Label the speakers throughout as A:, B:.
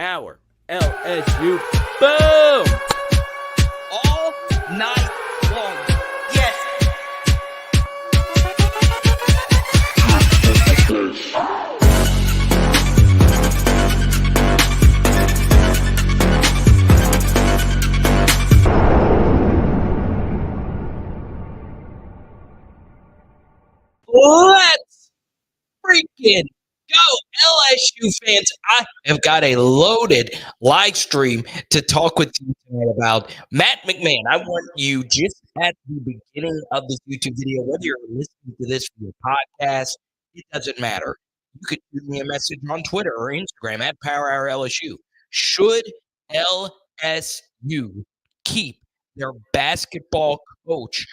A: our LSU. Boom!
B: All night long. Yes. Let's freaking go, LSU fans. I have got a loaded live stream to talk with you tonight about Matt McMahon. I want you just at the beginning of this YouTube video, whether you're listening to this for your podcast, it doesn't matter. You could shoot me a message on Twitter or Instagram at Power Hour LSU. Should LSU keep their basketball coach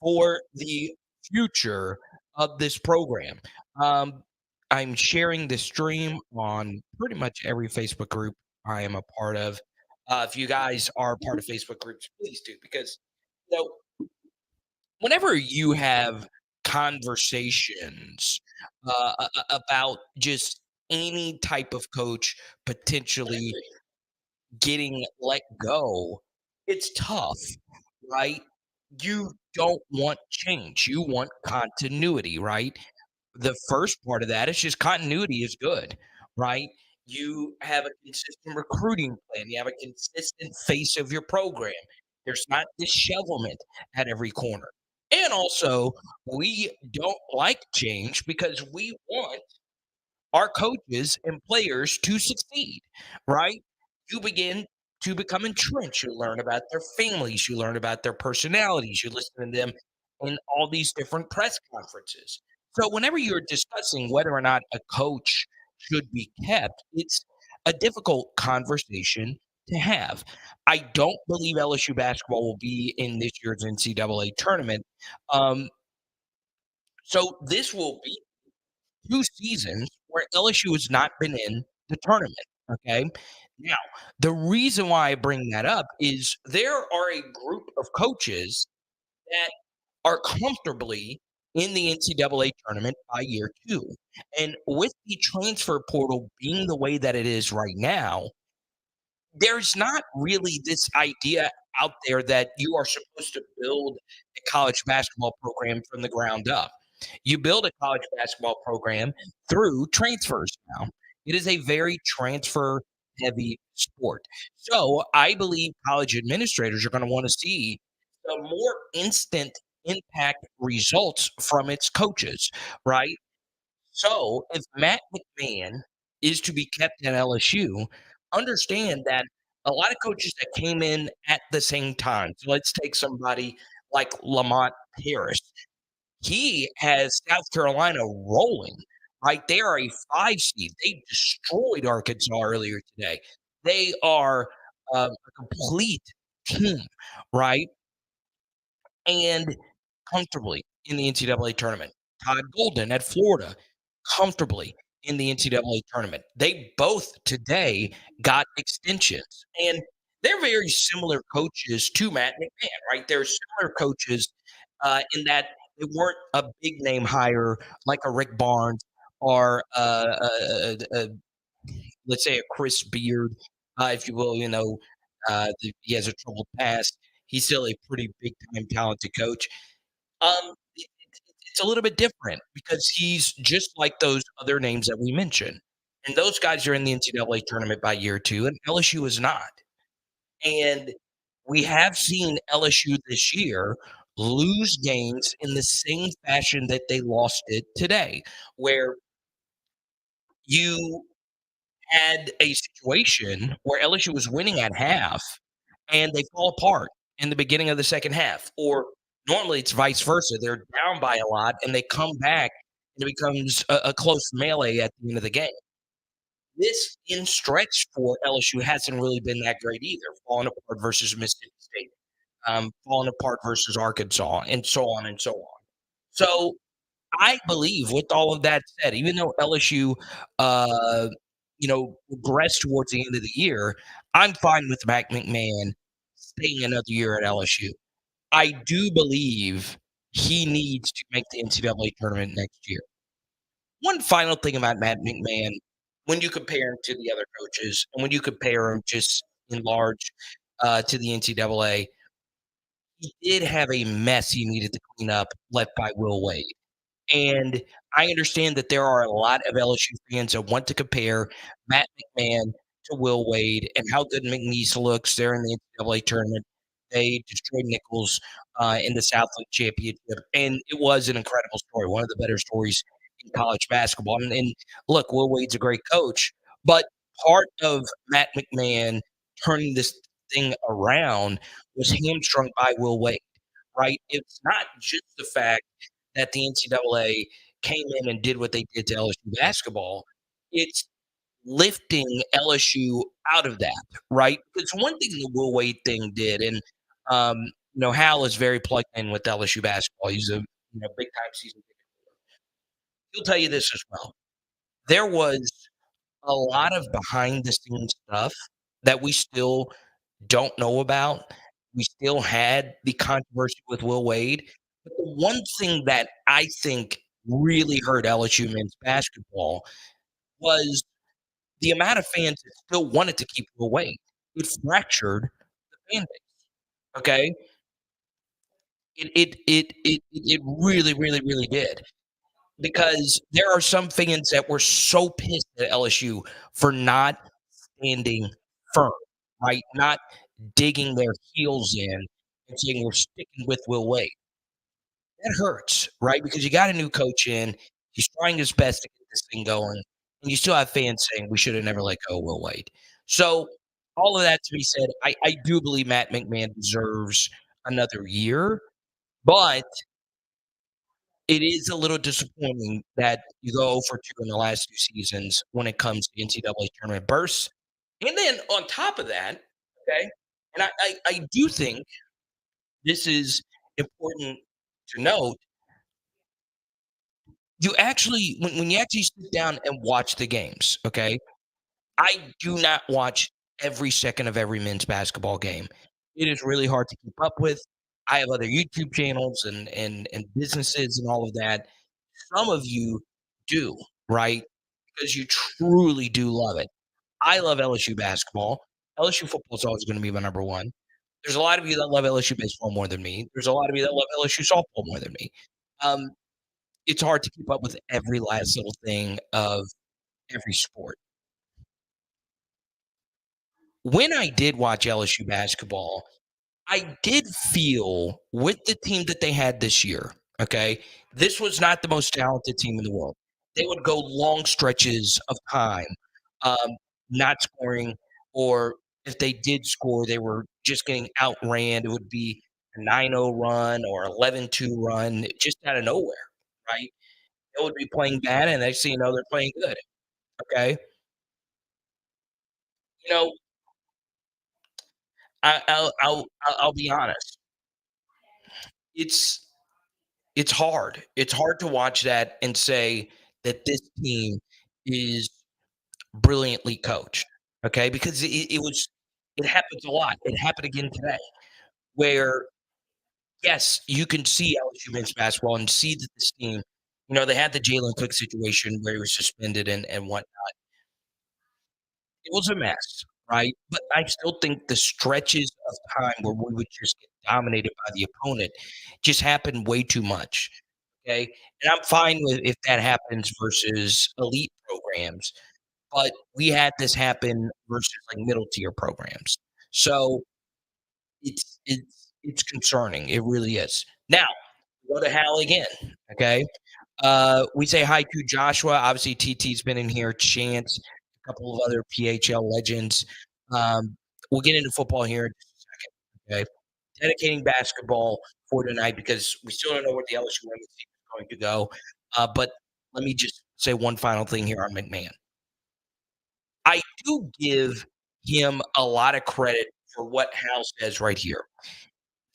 B: for the future of this program? I'm sharing the stream on pretty much every Facebook group I am a part of. If you guys are part of Facebook groups, please do, because you know, whenever you have conversations about just any type of coach potentially getting let go, it's tough, right? You don't want change. You want continuity, right? The first part of that is just continuity is good, right? You have a consistent recruiting plan. You have a consistent face of your program. There's not dishevelment at every corner. And also, we don't like change because we want our coaches and players to succeed, right? You begin to become entrenched. You learn about their families, you learn about their personalities, you listen to them in all these different press conferences. So, whenever you're discussing whether or not a coach should be kept, it's a difficult conversation to have. I don't believe LSU basketball will be in this year's NCAA tournament. Um, so, this will be 2 seasons where LSU has not been in the tournament, okay? Now, the reason why I bring that up is there are a group of coaches that are comfortably in the NCAA tournament by year 2, and with the transfer portal being the way that it is right now, there's not really this idea out there that you are supposed to build a college basketball program from the ground up. You build a college basketball program through transfers now. It is a very transfer heavy sport. So I believe college administrators are going to want to see some more instant impact results from its coaches, right? So if Matt McMahon is to be kept at LSU, understand that a lot of coaches that came in at the same time. So let's take somebody like Lamont Harris. He has South Carolina rolling, right? They are a 5 seed. They destroyed Arkansas earlier today. They are a complete team, right? And comfortably in the NCAA tournament. Todd Golden at Florida, comfortably in the NCAA tournament. They both today got extensions, and they're very similar coaches to Matt McMahon, right? They're similar coaches in that they weren't a big name hire like a Rick Barnes or let's say a Chris Beard, if you will. He has a troubled past. He's still a pretty big time talented coach. It's a little bit different because he's just like those other names that we mentioned. And those guys are in the NCAA tournament by year 2, and LSU is not. And we have seen LSU this year lose games in the same fashion that they lost it today, where you had a situation where LSU was winning at half and they fall apart in the beginning of the second half. Or normally it's vice versa. They're down by a lot and they come back and it becomes a close melee at the end of the game. This in stretch for LSU hasn't really been that great either. Falling apart versus Mississippi State, falling apart versus Arkansas, and so on and so on. So I believe, with all of that said, even though LSU, regressed towards the end of the year, I'm fine with Mac McMahon staying another year at LSU. I do believe he needs to make the NCAA tournament next year. One final thing about Matt McMahon. when you compare him to the other coaches and when you compare him just in large to the NCAA, he did have a mess he needed to clean up left by Will Wade. And I understand that there are a lot of LSU fans that want to compare Matt McMahon to Will Wade and how good McNeese looks there in the NCAA tournament. They destroyed Nichols in the Southland Championship, and it was an incredible story, one of the better stories in college basketball. And look, Will Wade's a great coach, but part of Matt McMahon turning this thing around was hamstrung by Will Wade, right? It's not just the fact that the NCAA came in and did what they did to LSU basketball. It's lifting LSU out of that, right? Because one thing the Will Wade thing did, and um, Hal is very plugged in with LSU basketball. He's a big time season ticket holder. He'll tell you this as well. There was a lot of behind the scenes stuff that we still don't know about. We still had the controversy with Will Wade. But the one thing that I think really hurt LSU men's basketball was the amount of fans that still wanted to keep Will Wade. It fractured the fan base. Okay, it really really did, because there are some fans that were so pissed at LSU for not standing firm, right? Not digging their heels in and saying we're sticking with Will Wade. That hurts, right? Because you got a new coach in, he's trying his best to get this thing going, and you still have fans saying we should have never let go of Will Wade. So, all of that to be said, I do believe Matt McMahon deserves another year, but it is a little disappointing that you go for 2 in the last 2 seasons when it comes to NCAA tournament bursts. And then on top of that, okay, and I do think this is important to note, you actually when you actually sit down and watch the games, okay? I do not watch every second of every men's basketball game. It is really hard to keep up with. I have other YouTube channels and businesses and all of that. Some of you do, right? Because you truly do love it. I love LSU basketball. LSU football is always going to be my number one. There's a lot of you that love LSU baseball more than me. There's a lot of you that love LSU softball more than me. Um, it's hard to keep up with every last little thing of every sport. When I did watch LSU basketball, I did feel with the team that they had this year, okay, this was not the most talented team in the world. They would go long stretches of time um, not scoring, or if they did score, they were just getting outran. It would be a 9-0 run or 11-2 run just out of nowhere, right? They would be playing bad, and next thing you know, they're playing good, okay? You know, I'll be honest. It's it's hard. It's hard to watch that and say that this team is brilliantly coached, okay? Because it happens a lot. It happened again today where, yes, you can see LSU men's basketball and see that this team, they had the Jalen Cook situation where he was suspended and whatnot. It was a mess, right? But I still think the stretches of time where we would just get dominated by the opponent just happened way too much. Okay. And I'm fine with if that happens versus elite programs, but we had this happen versus like middle tier programs. So it's concerning. It really is. Now, go to Hal again. Okay. We say hi to Joshua. Obviously, TT's been in here. Chance, a couple of other PHL legends. We'll get into football here in just a second. Okay. Dedicating basketball for tonight because we still don't know where the LSU women's team is going to go. But let me just say one final thing here on McMahon. I do give him a lot of credit for what Hal says right here.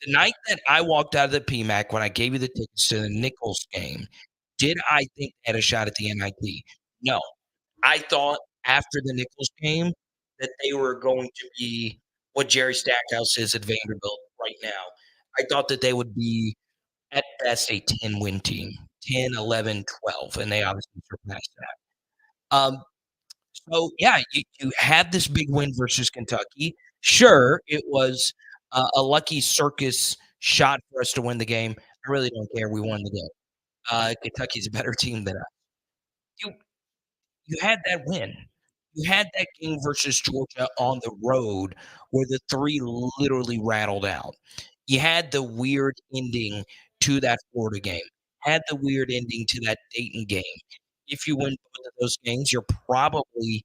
B: The night that I walked out of the PMAC when I gave you the tickets to the Nichols game, did I think they had a shot at the NIT? No. I thought after the Nichols game that they were going to be what Jerry Stackhouse is at Vanderbilt right now. I thought that they would be at best a 10-win team, 10, 11, 12, and they obviously surpassed that. Um, So, yeah, you had this big win versus Kentucky. Sure, it was a lucky circus shot for us to win the game. I really don't care. We won the game. Kentucky's a better team than us. You you had that win. You had that game versus Georgia on the road where the 3 literally rattled out. You had the weird ending to that Florida game, had the weird ending to that Dayton game. If you win both of those games, you're probably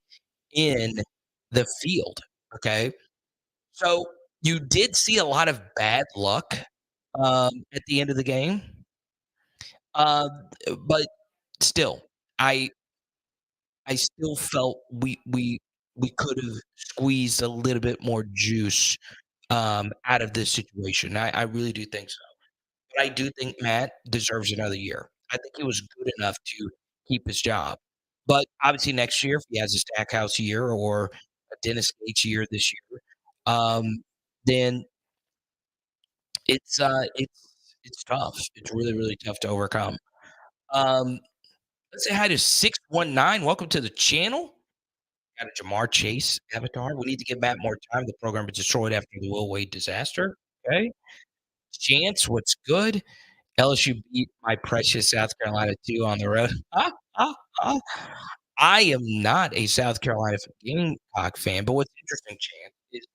B: in the field, okay? So, you did see a lot of bad luck, at the end of the game, um, but still, I I still felt we could have squeezed a little bit more juice, out of this situation. I really do think so. But I do think Matt deserves another year. I think he was good enough to keep his job. But obviously next year, if he has a Stackhouse year or a Dennis Gates year this year, um, then it's tough. It's really, really tough to overcome. Um, let's say hi to 619. Welcome to the channel. Got a Jamar Chase avatar. We need to give Matt more time. The program was destroyed after the Will Wade disaster. Okay. Chance, what's good? LSU beat my precious South Carolina 2 on the road. Ah, ah. I am not a South Carolina Gamecock fan, but what's interesting, Chance, is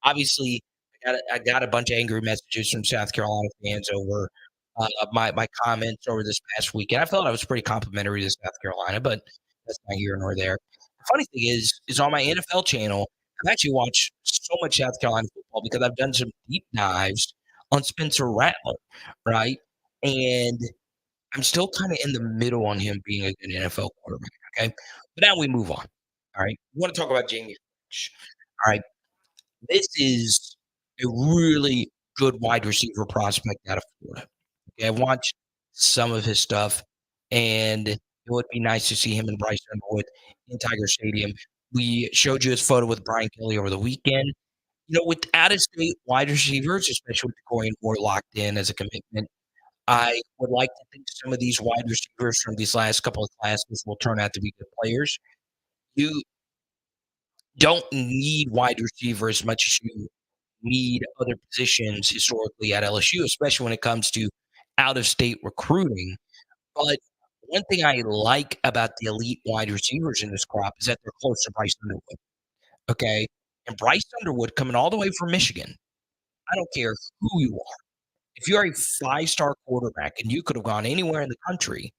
B: obviously I got a bunch of angry messages from South Carolina fans over my comments over this past weekend. I felt I was pretty complimentary to South Carolina, but that's not here nor there. The funny thing is on my NFL channel, I've actually watched so much South Carolina football because I've done some deep dives on Spencer Rattler, right? And I'm still kind of in the middle on him being a good NFL quarterback. Okay, but now we move on. All right, we want to talk about JAIME. All right, this is a really good wide receiver prospect out of Florida. Okay, I've watched some of his stuff, and it would be nice to see him and Bryce Underwood in Tiger Stadium. We showed you his photo with Brian Kelly over the weekend. You know, with out-of-state wide receivers, especially with Corey Moore locked in as a commitment, I would like to think some of these wide receivers from these last couple of classes will turn out to be good players. You don't need wide receiver as much as you need other positions historically at LSU, especially when it comes to out of state recruiting. But one thing I like about the elite wide receivers in this crop is that they're close to Bryce Underwood. Okay. And Bryce Underwood coming all the way from Michigan. I don't care who you are. If you're a 5-star quarterback and you could have gone anywhere in the country,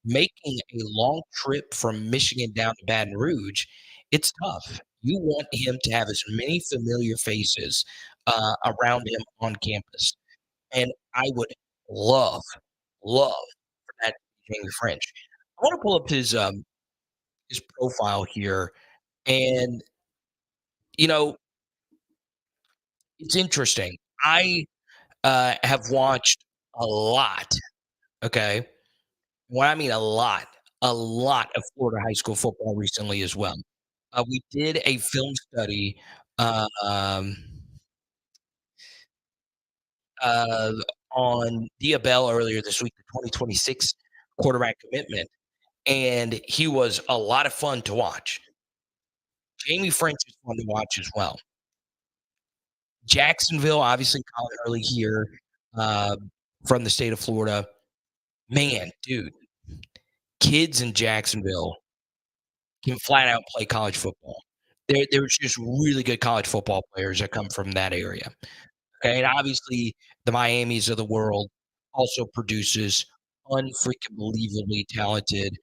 B: making a long trip from Michigan down to Baton Rouge, it's tough. You want him to have as many familiar faces around him on campus. And I would love, love for that to be Jamie French. I want to pull up his profile here, and you know it's interesting. I have watched a lot. Okay, when I mean a lot of Florida high school football recently as well. We did a film study uh, um, uh, on Diabell earlier this week, the 2026 quarterback commitment, and he was a lot of fun to watch. Jamie French is fun to watch as well. Jacksonville, obviously, Colin Early here uh, from the state of Florida. Man, dude, kids in Jacksonville can flat out play college football. There's just really good college football players that come from that area. Okay, and obviously the Miamis of the world also produces unfreaking believably talented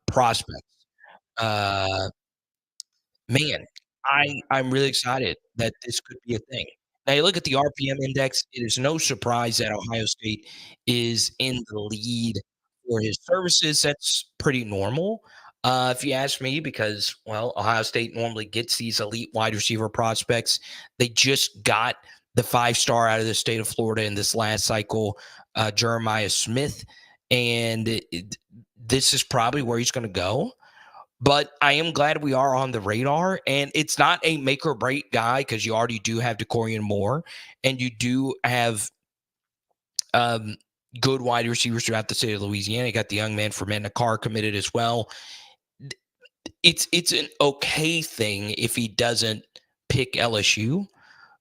B: prospects. Uh, Man, I'm really excited that this could be a thing. Now you look at the RPM index, it is no surprise that Ohio State is in the lead for his services. That's pretty normal, if you ask me, because well, Ohio State normally gets these elite wide receiver prospects. They just got the 5-star out of the state of Florida in this last cycle, Jeremiah Smith, and this is probably where he's going to go. But I am glad we are on the radar, and it's not a make or break guy because you already do have DeCorian Moore, and you do have um, good wide receivers throughout the state of Louisiana. You got the young man from Carr committed as well. it's an okay thing if he doesn't pick LSU,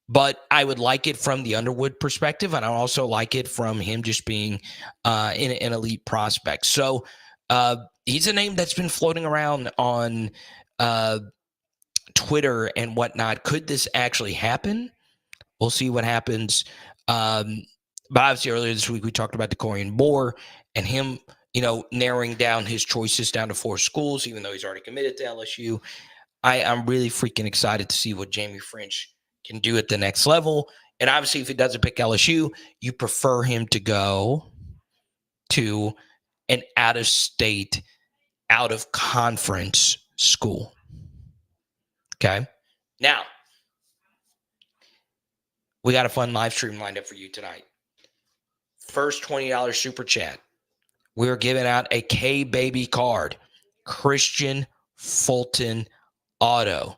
B: but I would like it from the Underwood perspective, and I also like it from him just being an elite prospect. So he's a name that's been floating around on Twitter and whatnot. Could this actually happen? We'll see what happens. But obviously, earlier this week we talked about DeCorian Moore and him, narrowing down his choices down to 4 schools, even though he's already committed to LSU. I'm really freaking excited to see what JAIME French can do at the next level. And obviously, if he doesn't pick LSU, you prefer him to go to an out-of-state, out-of-conference school. Okay? Now, we got a fun live stream lined up for you tonight. First $20 super chat. We're giving out a K-Baby card. Christian Fulton Auto.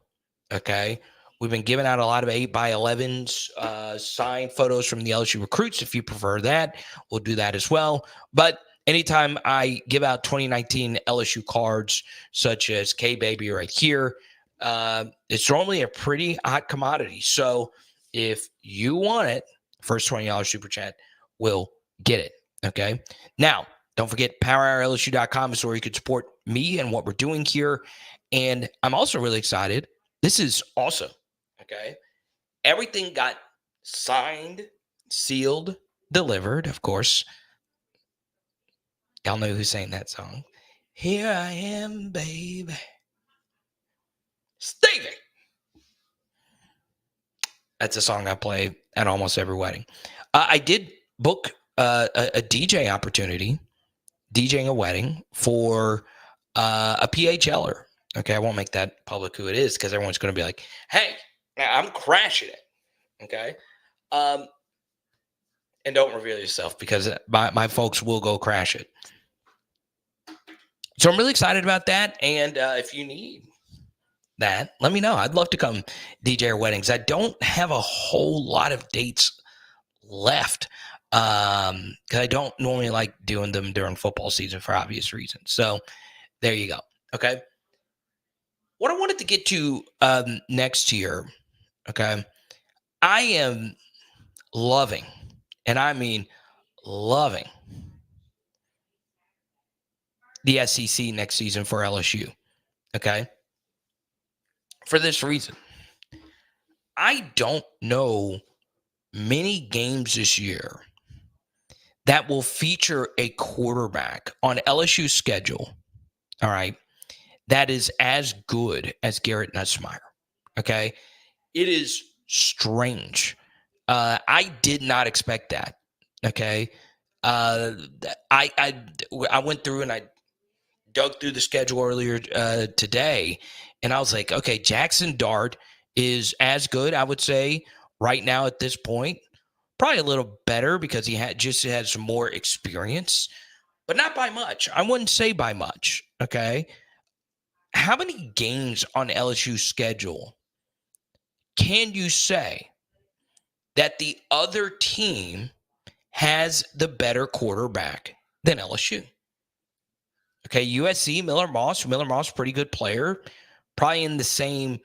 B: Okay? We've been giving out a lot of 8x11s, signed photos from the LSU recruits. If you prefer that, we'll do that as well. But anytime I give out 2019 LSU cards, such as K-Baby right here, it's normally a pretty hot commodity. So if you want it, first $20 super chat will get it. Okay. Now, don't forget PowerHourLSU.com is where you can support me and what we're doing here. And I'm also really excited. This is awesome. Okay. Everything got signed, sealed, delivered, of course. Y'all know who's saying that song. Here I am, baby. Stevie. That's a song I play at almost every wedding. I did book a DJ opportunity, DJing a wedding for a PHLer. Okay, I won't make that public who it is because everyone's going to be like, hey, I'm crashing it. Okay. And don't reveal yourself because my folks will go crash it. So I'm really excited about that. And if you need that, let me know. I'd love to come DJ our weddings. I don't have a whole lot of dates left because I don't normally like doing them during football season for obvious reasons. So there you go. Okay. What I wanted to get to next year, okay, I am loving, and I mean loving, the SEC next season for LSU, okay? For this reason, I don't know many games this year that will feature a quarterback on LSU's schedule, all right, that is as good as Garrett Nussmeier, okay? It is strange. I did not expect that, okay? I went through and I dug through the schedule earlier today, and I was like, okay, Jackson Dart is as good, I would say, right now at this point. Probably a little better because he had some more experience, but not by much. I wouldn't say by much, okay? How many games on LSU's schedule can you say that the other team has the better quarterback than LSU? Okay, USC, Miller Moss, pretty good player. Probably in the same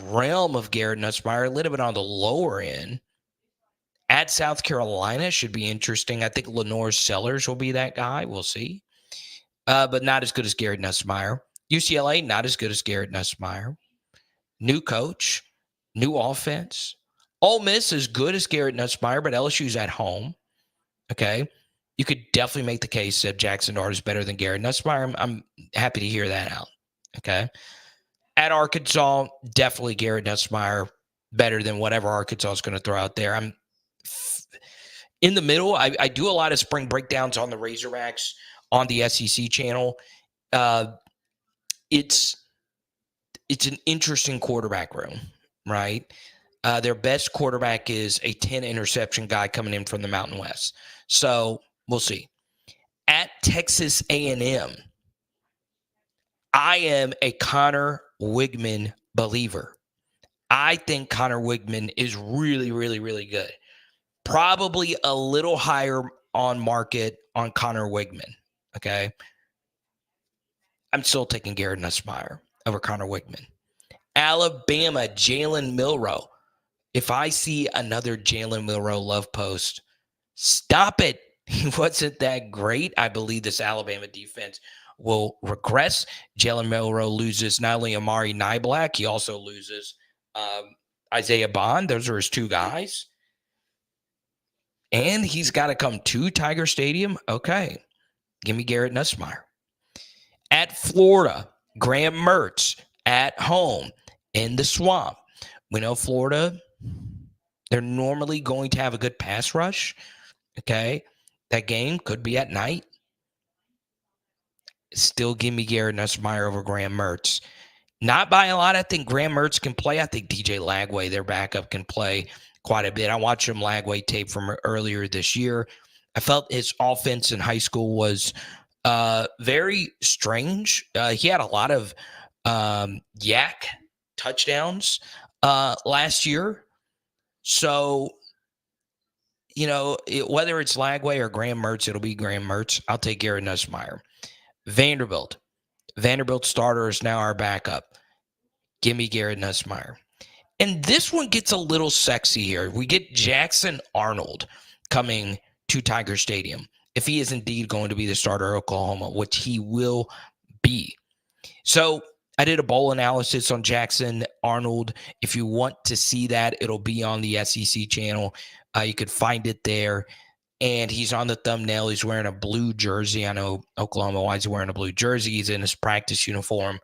B: realm of Garrett Nussmeier, a little bit on the lower end. At South Carolina should be interesting. I think Lenore Sellers will be that guy. We'll see. But not as good as Garrett Nussmeier. UCLA, not as good as Garrett Nussmeier. New coach, new offense. Ole Miss is good as Garrett Nussmeier, but LSU's at home. Okay. You could definitely make the case that Jackson Dart is better than Garrett Nussmeier. I'm happy to hear that out. Okay. At Arkansas, definitely Garrett Nussmeier better than whatever Arkansas is going to throw out there. I'm in the middle. I do a lot of spring breakdowns on the Razorbacks on the SEC channel. It's an interesting quarterback room, right? Their best quarterback is a 10 interception guy coming in from the Mountain West. So we'll see. At Texas A&M, I am a Connor Wigman believer. I think Connor Wigman is really, really, really good. Probably a little higher on market on Connor Wigman, okay? I'm still taking Garrett Nussmeier. over Connor Wickman. Alabama, Jalen Milroe. If I see another Jalen Milroe love post, stop it. He wasn't that great. I believe this Alabama defense will regress. Jalen Milroe loses not only Amari Niblack, he also loses Isaiah Bond. Those are his two guys. And he's got to come to Tiger Stadium. Okay. Give me Garrett Nussmeier. At Florida, Graham Mertz at home in the Swamp. We know Florida, they're normally going to have a good pass rush. Okay. That game could be at night. Still give me Garrett Nussmeier over Graham Mertz. Not by a lot. I think Graham Mertz can play. I think DJ Lagway, their backup, can play quite a bit. I watched some Lagway tape from earlier this year. I felt his offense in high school was very strange. He had a lot of yak touchdowns last year. So, whether it's Lagway or Graham Mertz, it'll be Graham Mertz. I'll take Garrett Nussmeier. Vanderbilt starter is now our backup. Give me Garrett Nussmeier. And this one gets a little sexy here. We get Jackson Arnold coming to Tiger Stadium. If he is indeed going to be the starter at Oklahoma, which he will be. So I did a bowl analysis on Jackson Arnold. If you want to see that, it'll be on the SEC channel. You could find it there. And he's on the thumbnail. He's wearing a blue jersey. I know Oklahoma, why is he wearing a blue jersey? He's in his practice uniform.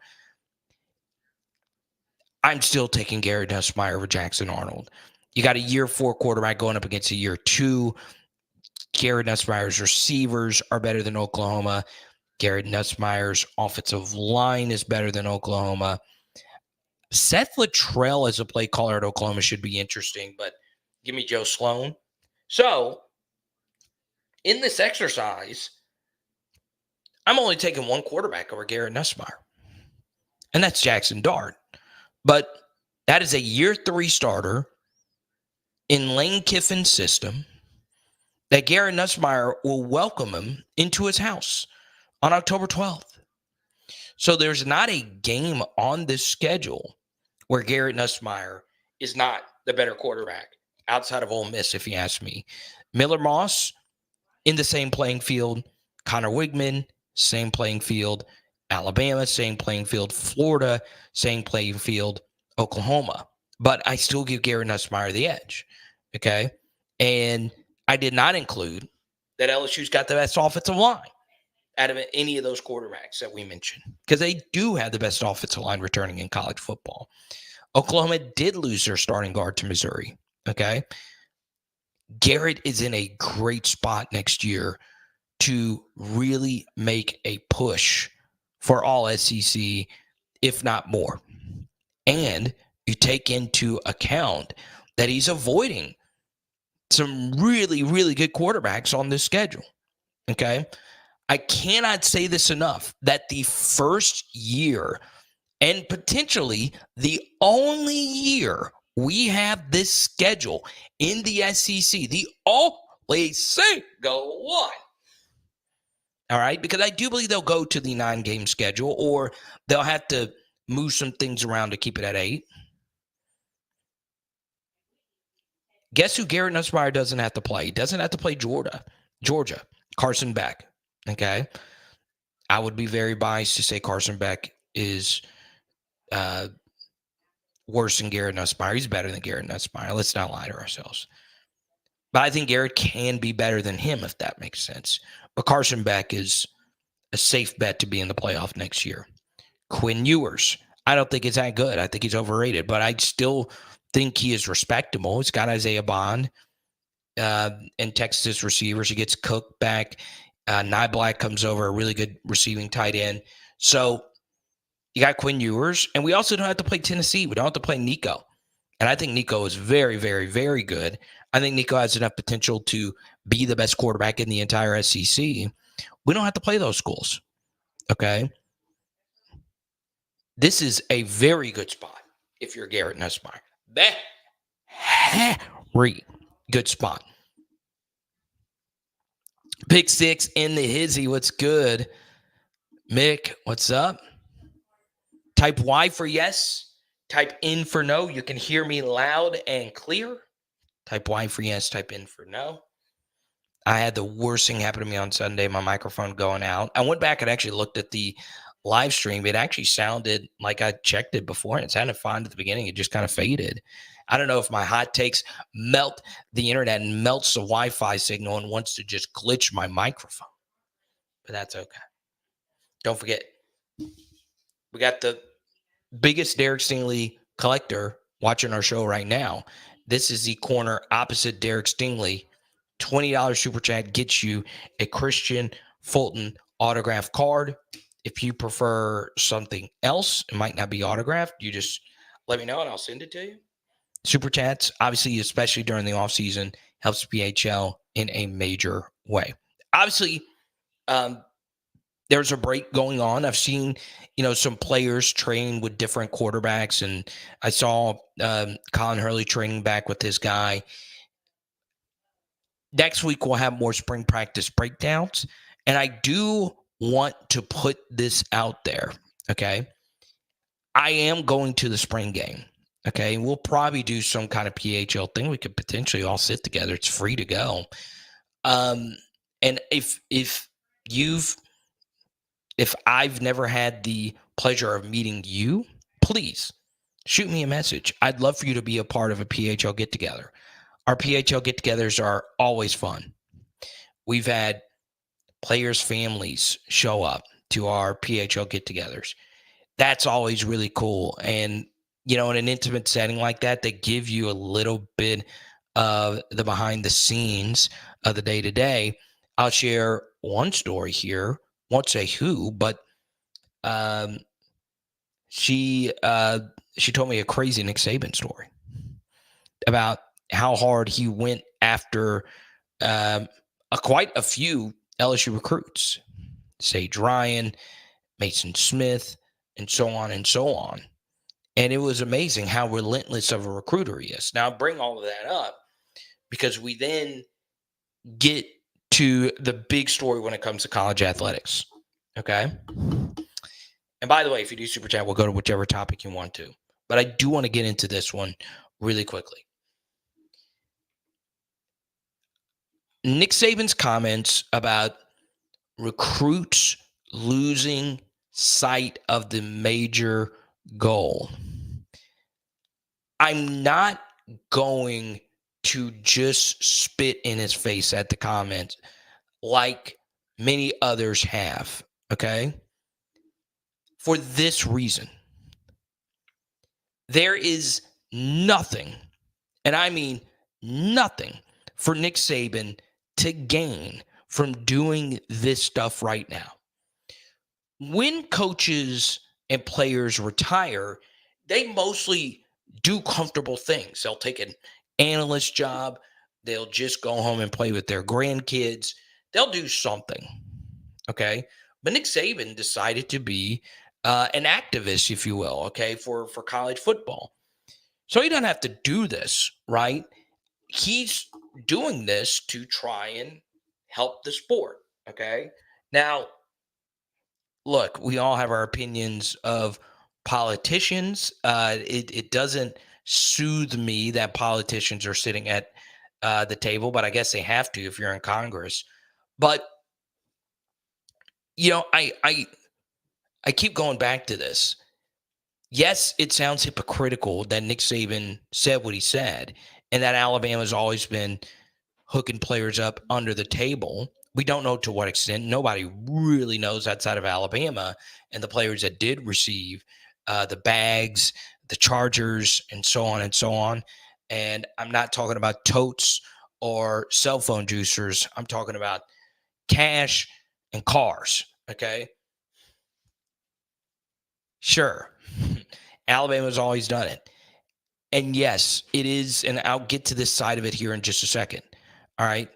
B: I'm still taking Garrett Nussmeier over Jackson Arnold. You got a year 4 quarterback going up against a year 2. Garrett Nussmeier's receivers are better than Oklahoma. Garrett Nussmeier's offensive line is better than Oklahoma. Seth Littrell as a play caller at Oklahoma should be interesting, but give me Joe Sloan. So, in this exercise, I'm only taking one quarterback over Garrett Nussmeier, and that's Jackson Dart. But that is a year 3 starter in Lane Kiffin's system that Garrett Nussmeier will welcome him into his house on October 12th. So there's not a game on this schedule where Garrett Nussmeier is not the better quarterback outside of Ole Miss, if you ask me. Miller Moss in the same playing field. Connor Wickman, same playing field. Alabama, same playing field. Florida, same playing field. Oklahoma. But I still give Garrett Nussmeier the edge. Okay? And I did not include that LSU's got the best offensive line out of any of those quarterbacks that we mentioned, because they do have the best offensive line returning in college football. Oklahoma did lose their starting guard to Missouri. Okay? Garrett is in a great spot next year to really make a push for all SEC, if not more. And you take into account that he's avoiding some really, really good quarterbacks on this schedule. Okay? I cannot say this enough, that the first year and potentially the only year we have this schedule in the SEC, the only single one. All right? Because I do believe they'll go to the 9-game schedule, or they'll have to move some things around to keep it at 8. Guess who Garrett Nussmeier doesn't have to play? He doesn't have to play Georgia. Carson Beck. Okay? I would be very biased to say Carson Beck is worse than Garrett Nussmeier. He's better than Garrett Nussmeier. Let's not lie to ourselves. But I think Garrett can be better than him, if that makes sense. But Carson Beck is a safe bet to be in the playoff next year. Quinn Ewers, I don't think he's that good. I think he's overrated, but I still think he is respectable. He's got Isaiah Bond and Texas receivers. He gets Cook back. Niblack comes over, a really good receiving tight end. So you got Quinn Ewers, and we also don't have to play Tennessee. We don't have to play Nico. And I think Nico is very, very, very good. I think Nico has enough potential to be the best quarterback in the entire SEC. We don't have to play those schools. Okay? This is a very good spot if you're Garrett Nussmeier. Very good spot. Pick 6 in the hizzy. What's good? Mick, what's up? Type Y for yes. Type N for no. You can hear me loud and clear. Type Y for yes. Type N for no. I had the worst thing happen to me on Sunday, my microphone going out. I went back and actually looked at the live stream. It actually sounded like I checked it before, and it sounded fine at the beginning. It just kind of faded. I don't know if my hot takes melt the internet and melts the Wi-Fi signal and wants to just glitch my microphone. But that's okay. Don't forget, we got the biggest Derek Stingley collector watching our show right now. This is the corner opposite Derek Stingley. $20 super chat gets you a Christian Fulton autograph card. If you prefer something else, it might not be autographed. You just let me know and I'll send it to you. Super chats, obviously, especially during the offseason, helps PHL in a major way. Obviously, there's a break going on. I've seen, some players train with different quarterbacks, and I saw Colin Hurley training back with this guy. Next week, we'll have more spring practice breakdowns, and I do want to put this out there, okay? I am going to the spring game, okay? We'll probably do some kind of PHL thing. We could potentially all sit together. It's free to go. And if I've never had the pleasure of meeting you, please shoot me a message. I'd love for you to be a part of a PHL get-together. Our PHL get-togethers are always fun. We've had players' families show up to our PHL get-togethers. That's always really cool. And, in an intimate setting like that, they give you a little bit of the behind the scenes of the day-to-day. I'll share one story here. Won't say who, but she told me a crazy Nick Saban story about how hard he went after quite a few LSU recruits, Sage Ryan, Mason Smith, and so on and so on. And it was amazing how relentless of a recruiter he is. Now, I bring all of that up because we then get to the big story when it comes to college athletics, okay? And by the way, if you do Super Chat, we'll go to whichever topic you want to. But I do want to get into this one really quickly. Nick Saban's comments about recruits losing sight of the major goal. I'm not going to just spit in his face at the comments like many others have, okay? For this reason, there is nothing, and I mean nothing, for Nick Saban to gain from doing this stuff right now. When coaches and players retire, they mostly do comfortable things. They'll take an analyst job. They'll just go home and play with their grandkids. They'll do something, okay? But Nick Saban decided to be an activist, if you will, okay, for college football. So he doesn't have to do this, right? He's doing this to try and help the sport, okay? Now, look, we all have our opinions of politicians. It doesn't soothe me that politicians are sitting at the table, but I guess they have to if you're in Congress. But I keep going back to this. Yes, it sounds hypocritical that Nick Saban said what he said, and that Alabama's always been hooking players up under the table. We don't know to what extent. Nobody really knows outside of Alabama and the players that did receive the bags, the chargers, and so on and so on. And I'm not talking about totes or cell phone juicers. I'm talking about cash and cars, okay? Sure. Alabama's always done it. And yes, it is, and I'll get to this side of it here in just a second. All right.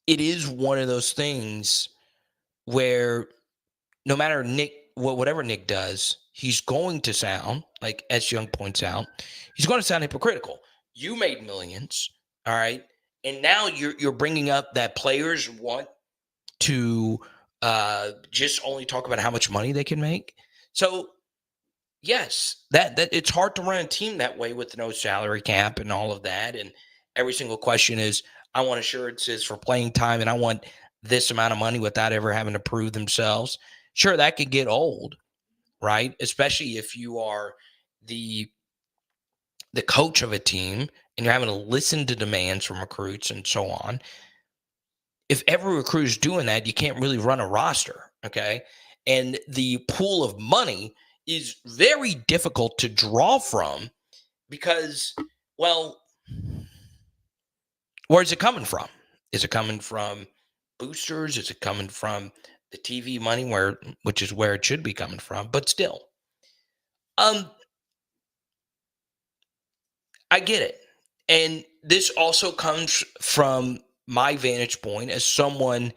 B: It is one of those things where no matter whatever Nick does, he's going to sound, like S. Young points out, he's going to sound hypocritical. You made millions, all right? And now you're bringing up that players want to just only talk about how much money they can make. So yes, that it's hard to run a team that way with no salary cap and all of that. And every single question is, I want assurances for playing time, and I want this amount of money without ever having to prove themselves. Sure, that could get old, right? Especially if you are the the coach of a team and you're having to listen to demands from recruits and so on. If every recruit is doing that, you can't really run a roster. Okay. And the pool of money is very difficult to draw from because, well, where's it coming from? Is it coming from boosters? Is it coming from the TV money which is where it should be coming from? But still, um, I get it. And this also comes from my vantage point as someone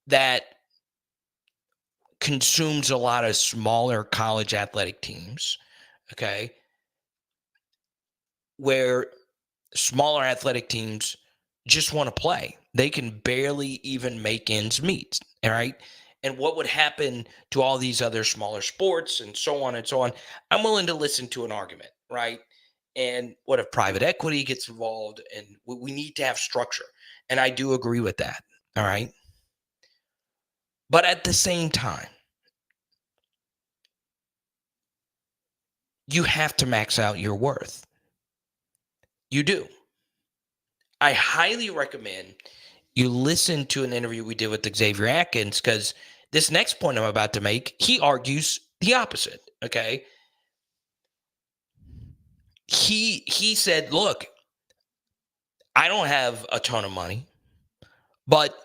B: that consumes a lot of smaller college athletic teams, okay, where smaller athletic teams just want to play. They can barely even make ends meet. All right. And what would happen to all these other smaller sports and so on and so on? I'm willing to listen to an argument, right? And what if private equity gets involved? And we need to have structure. And I do agree with that. All right. But at the same time, you have to max out your worth. You do. I highly recommend you listen to an interview we did with Xavier Atkins because this next point I'm about to make, he argues the opposite. Okay. He said, look, I don't have a ton of money, but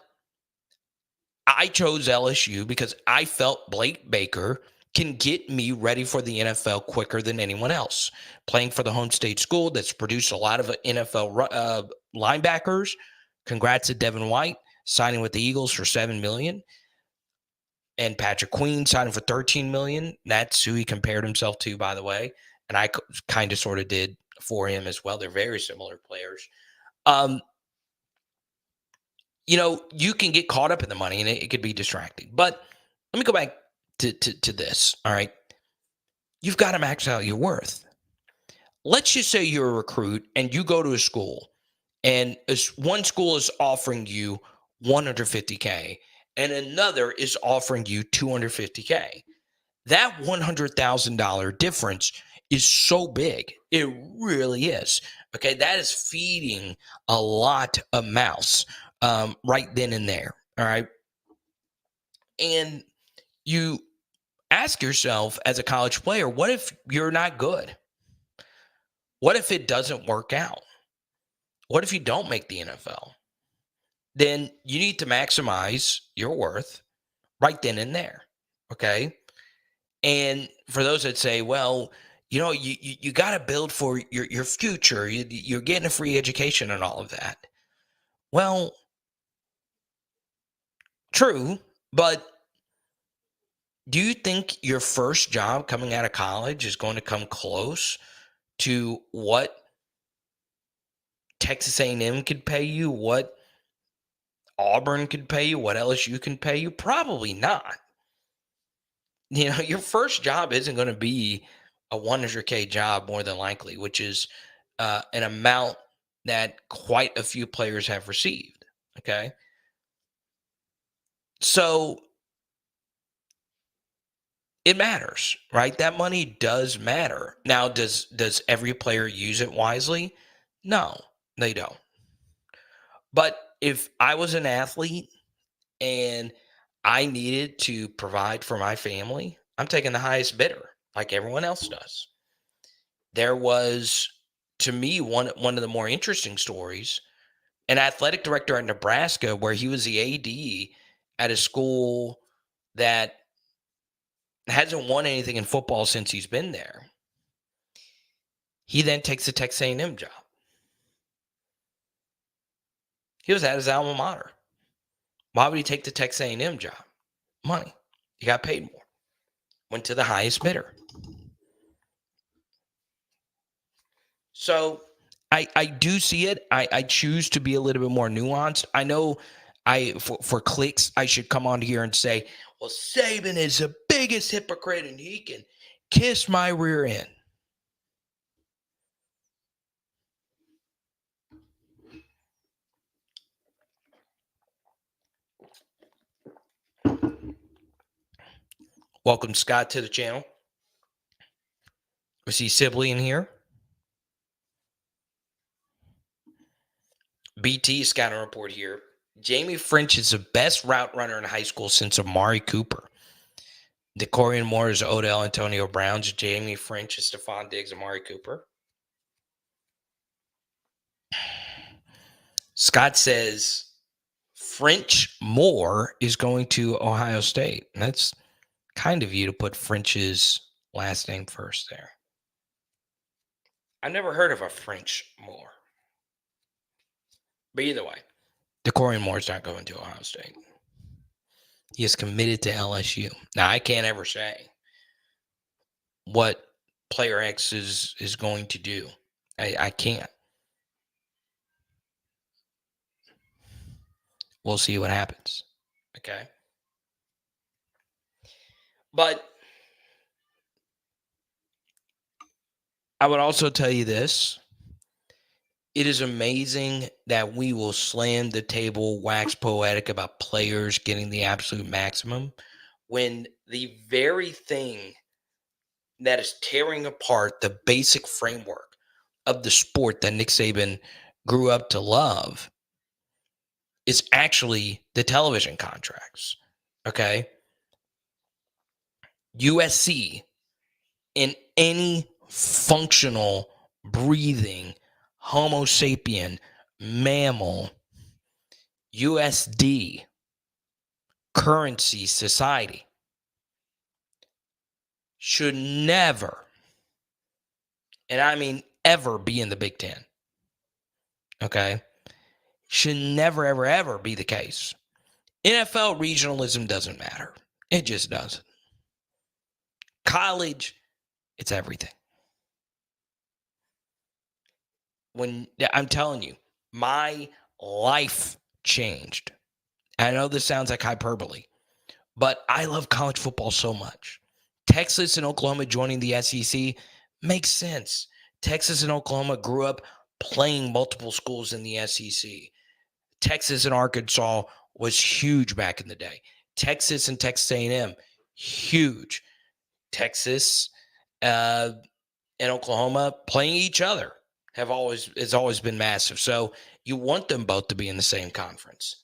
B: I chose LSU because I felt Blake Baker can get me ready for the NFL quicker than anyone else. Playing for the home state school that's produced a lot of NFL linebackers. Congrats to Devin White signing with the Eagles for $7 million, and Patrick Queen signing for $13 million. That's who he compared himself to, by the way, and I kind of sort of did for him as well. They're very similar players. You can get caught up in the money and it could be distracting. But let me go back to this. All right. You've got to max out your worth. Let's just say you're a recruit and you go to a school and one school is offering you 150K and another is offering you 250K. That $100,000 difference is so big. It really is. Okay. That is feeding a lot of mouths right then and there. All right. And you ask yourself as a college player, what if you're not good? What if it doesn't work out? What if you don't make the NFL? Then you need to maximize your worth right then and there. Okay. And for those that say, well, you got to build for your future. You're getting a free education and all of that. Well, true, but do you think your first job coming out of college is going to come close to what Texas A&M could pay you, what Auburn could pay you, what LSU can pay you? Probably not. Your first job isn't going to be a 100K job more than likely, which is an amount that quite a few players have received. Okay. So it matters, right? That money does matter. Now, does every player use it wisely? No, they don't. But if I was an athlete and I needed to provide for my family, I'm taking the highest bidder, like everyone else does. There was, to me, one of the more interesting stories, an athletic director at Nebraska where he was the AD at a school that hasn't won anything in football since he's been there. He then takes the Texas A&M job. He was at his alma mater. Why would he take the Texas A&M job? Money. He got paid more. Went to the highest bidder. So I do see it. I choose to be a little bit more nuanced. I know For clicks, I should come on here and say, well, Saban is the biggest hypocrite and he can kiss my rear end. Welcome, Scott, to the channel. We see Sibley in here. BT scouting report here. JAIME French is the best route runner in high school since Amari Cooper. DeCorian Moore is Odell Antonio Browns. JAIME French is Stephon Diggs, Amari Cooper. Scott says French Moore is going to Ohio State. And that's kind of you to put French's last name first there. I've never heard of a French Moore. But either way, DeCorian Moore's not going to Ohio State. He is committed to LSU. Now, I can't ever say what player X is going to do. I can't. We'll see what happens. Okay. But I would also tell you this. It is amazing that we will slam the table, wax poetic about players getting the absolute maximum when the very thing that is tearing apart the basic framework of the sport that Nick Saban grew up to love is actually the television contracts. Okay. USC, in any functional, breathing, Homo sapien mammal, USD, currency society, should never, and I mean ever, be in the Big Ten. Okay? Should never, ever, ever be the case. NFL regionalism doesn't matter. It just doesn't. College, it's everything. When I'm telling you, my life changed. I know this sounds like hyperbole, but I love college football so much. Texas and Oklahoma joining the SEC makes sense. Texas and Oklahoma grew up playing multiple schools in the SEC. Texas and Arkansas was huge back in the day. Texas and Texas A&M, huge. Texas and Oklahoma playing each other has always been massive. So you want them both to be in the same conference.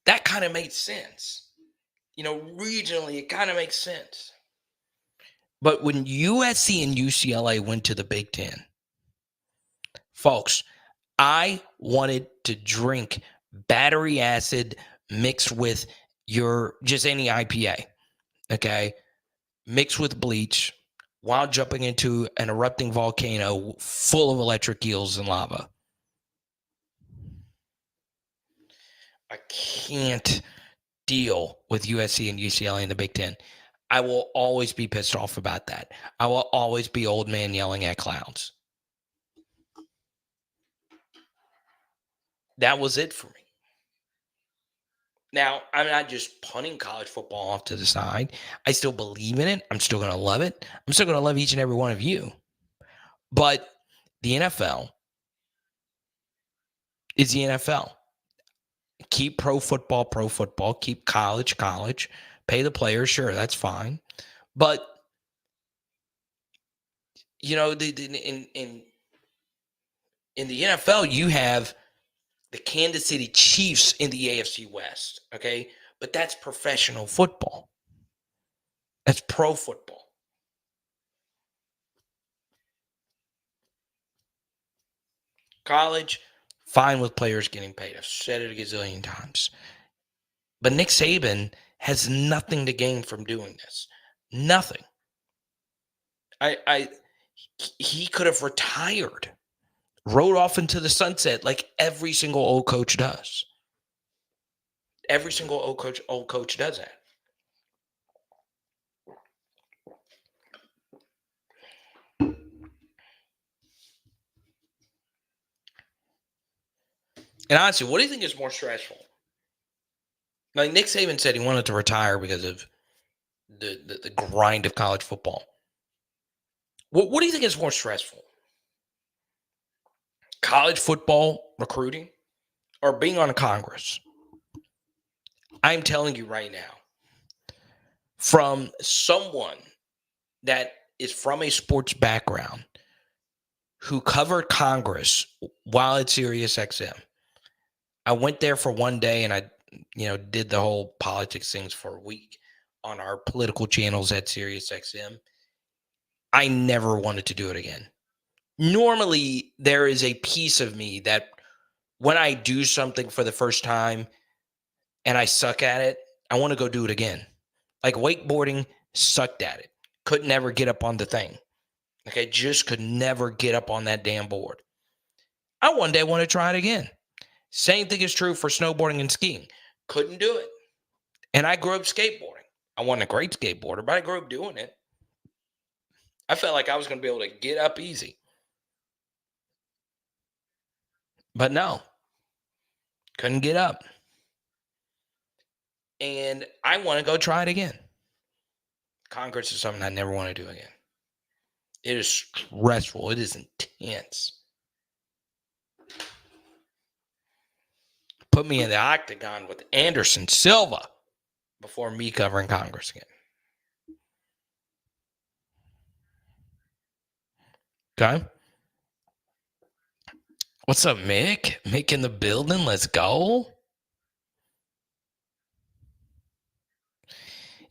B: That kind of made sense. Regionally, it kind of makes sense. But when USC and UCLA went to the Big Ten, folks, I wanted to drink battery acid mixed with just any IPA, okay, mixed with bleach while jumping into an erupting volcano full of electric eels and lava. I can't deal with USC and UCLA in the Big Ten. I will always be pissed off about that. I will always be old man yelling at clouds. That was it for me. Now, I'm not just punting college football off to the side. I still believe in it. I'm still going to love it. I'm still going to love each and every one of you. But the NFL is the NFL. Keep pro football. Keep college. Pay the players. Sure, that's fine. But, in the NFL, you have the Kansas City Chiefs in the AFC West, okay? But that's professional football. That's pro football. College, fine with players getting paid. I've said it a gazillion times. But Nick Saban has nothing to gain from doing this. Nothing. He could have retired, rode off into the sunset like every single old coach does. Every single old coach does that. And honestly, what do you think is more stressful? Like Nick Saban said he wanted to retire because of the grind of college football. What do you think is more stressful? College football recruiting or being on Congress? I'm telling you right now, from someone that is from a sports background who covered Congress while at SiriusXM. I went there for one day and I, did the whole politics things for a week on our political channels at SiriusXM. I never wanted to do it again. Normally, there is a piece of me that when I do something for the first time and I suck at it, I want to go do it again. Like wakeboarding, sucked at it. Could never get up on the thing. Like I just could never get up on that damn board. I one day want to try it again. Same thing is true for snowboarding and skiing. Couldn't do it. And I grew up skateboarding. I wasn't a great skateboarder, but I grew up doing it. I felt like I was going to be able to get up easy. But no, couldn't get up. And I want to go try it again. Congress is something I never want to do again. It is stressful. It is intense. Put me in the octagon with Anderson Silva before me covering Congress again. Okay. What's up, Mick? Mick in the building. Let's go.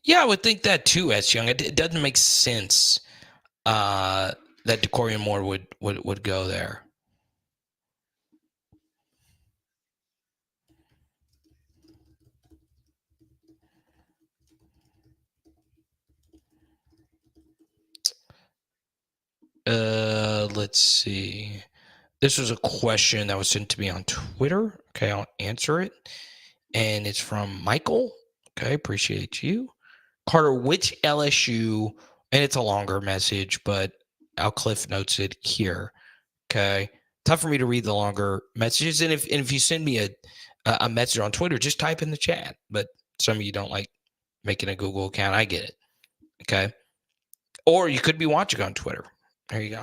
B: Yeah, I would think that too, S. Young. It doesn't make sense that DeCorian Moore would go there. Let's see. This was a question that was sent to me on Twitter. Okay, I'll answer it. And it's from Michael. Okay, appreciate you. Carter, which LSU, and it's a longer message, but I'll cliff notes it here. Okay. Tough for me to read the longer messages. And if you send me a message on Twitter, just type in the chat. But some of you don't like making a Google account. I get it. Okay. Or you could be watching on Twitter. There you go.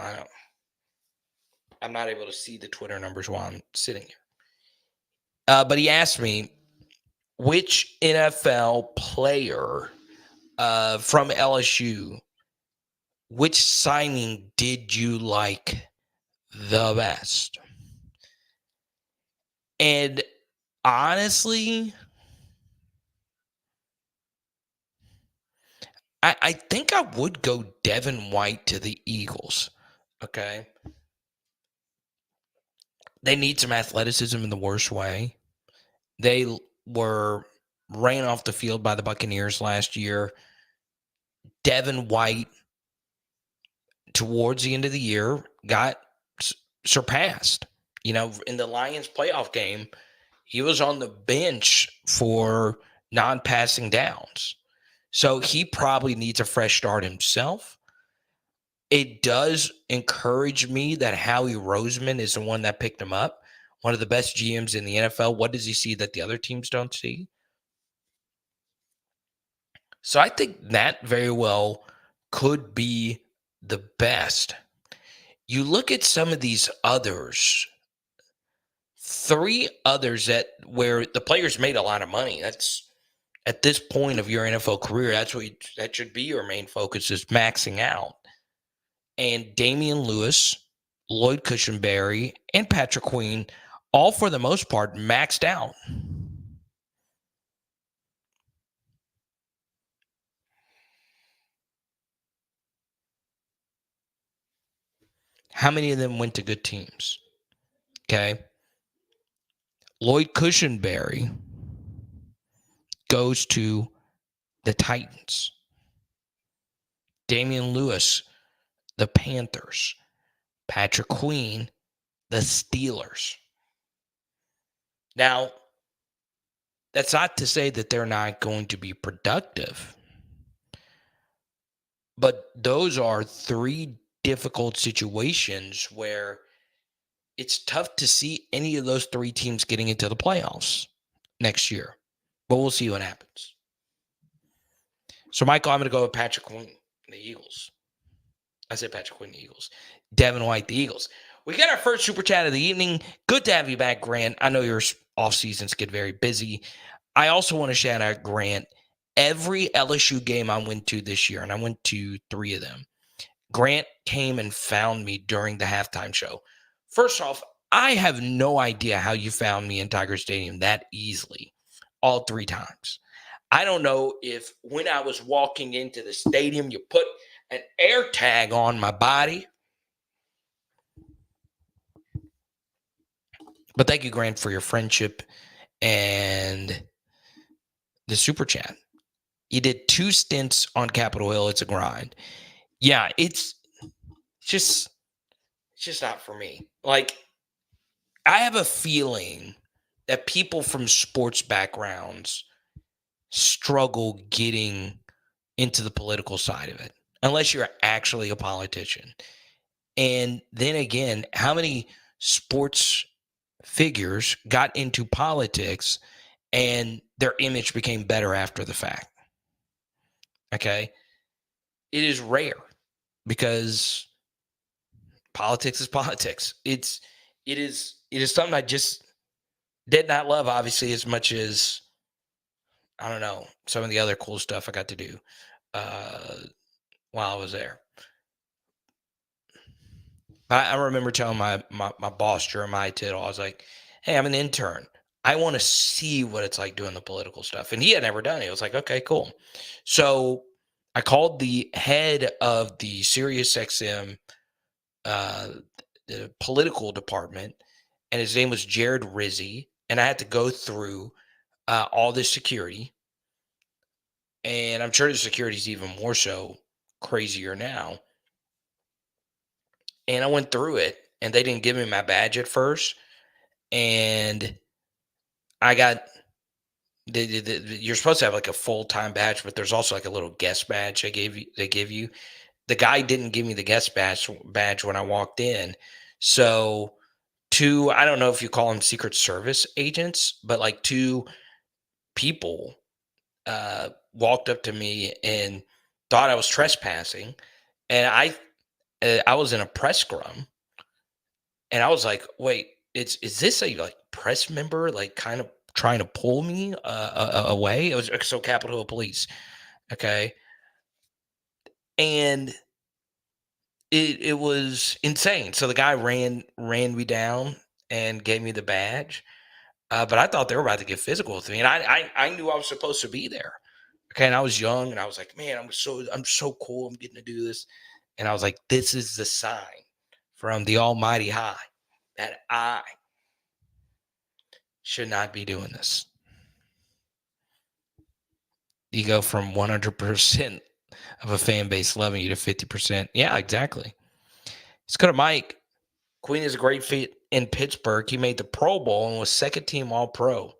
B: I'm not able to see the Twitter numbers while I'm sitting here. But he asked me, which NFL player from LSU, which signing did you like the best? And honestly, I think I would go Devin White to the Eagles. Okay. They need some athleticism in the worst way. They were ran off the field by the Buccaneers last year. Devin White, towards the end of the year, got surpassed. In the Lions playoff game, he was on the bench for non-passing downs. So he probably needs a fresh start himself. It does encourage me that Howie Roseman is the one that picked him up. One of the best GMs in the NFL. What does he see that the other teams don't see? So I think that very well could be the best. You look at some of these others, 3 others where the players made a lot of money. That's at this point of your NFL career, that should be your main focus, is maxing out. And Damian Lewis, Lloyd Cushenberry, and Patrick Queen, all for the most part, maxed out. How many of them went to good teams? Okay. Lloyd Cushenberry goes to the Titans. Damian Lewis, the Panthers. Patrick Queen, the Steelers. Now, that's not to say that they're not going to be productive, but those are 3 difficult situations where it's tough to see any of those three teams getting into the playoffs next year. But we'll see what happens. So, Michael, I'm going to go with Patrick Queen, the Eagles. I said Patrick Queen, the Eagles. Devin White, the Eagles. We got our first super chat of the evening. Good to have you back, Grant. I know your off seasons get very busy. I also want to shout out Grant. Every LSU game I went to this year, and I went to 3 of them, Grant came and found me during the halftime show. First off, I have no idea how you found me in Tiger Stadium that easily all 3 times. I don't know if when I was walking into the stadium, you put an air tag on my body. But thank you, Grant, for your friendship and the super chat. You did 2 stints on Capitol Hill. It's a grind. Yeah, it's just not for me. Like, I have a feeling that people from sports backgrounds struggle getting into the political side of it, unless you're actually a politician. And then again, how many sports figures got into politics and their image became better after the fact? Okay. It is rare because politics is politics. It is something I just did not love, obviously, as much as, I don't know, some of the other cool stuff I got to do while I was there. I remember telling my boss, Jeremiah Tittle, I was like, hey, I'm an intern. I want to see what it's like doing the political stuff. And he had never done it. I was like, okay, cool. So I called the head of the SiriusXM the political department, and his name was Jared Rizzi. And I had to go through all this security. And I'm sure the security is even more so crazier now. And I went through it, and they didn't give me my badge at first. And I got you're supposed to have like a full-time badge, but there's also like a little guest badge they give you. The guy didn't give me the guest badge when I walked in. So 2, I don't know if you call them Secret Service agents, but like 2 people walked up to me and thought I was trespassing. And I was in a press scrum, and I was like, wait, is this a like press member, like kind of trying to pull me away? It was so Capitol Hill Police. Okay. And it was insane. So the guy ran me down and gave me the badge. But I thought they were about to get physical with me. And I knew I was supposed to be there. Okay. And I was young, and I was like, man, I'm so cool. I'm getting to do this. And I was like, this is the sign from the Almighty High that I should not be doing this. You go from 100% of a fan base loving you to 50%. Yeah, exactly. Let's go to Mike. Queen is a great fit in Pittsburgh. He made the Pro Bowl and was second team All-Pro.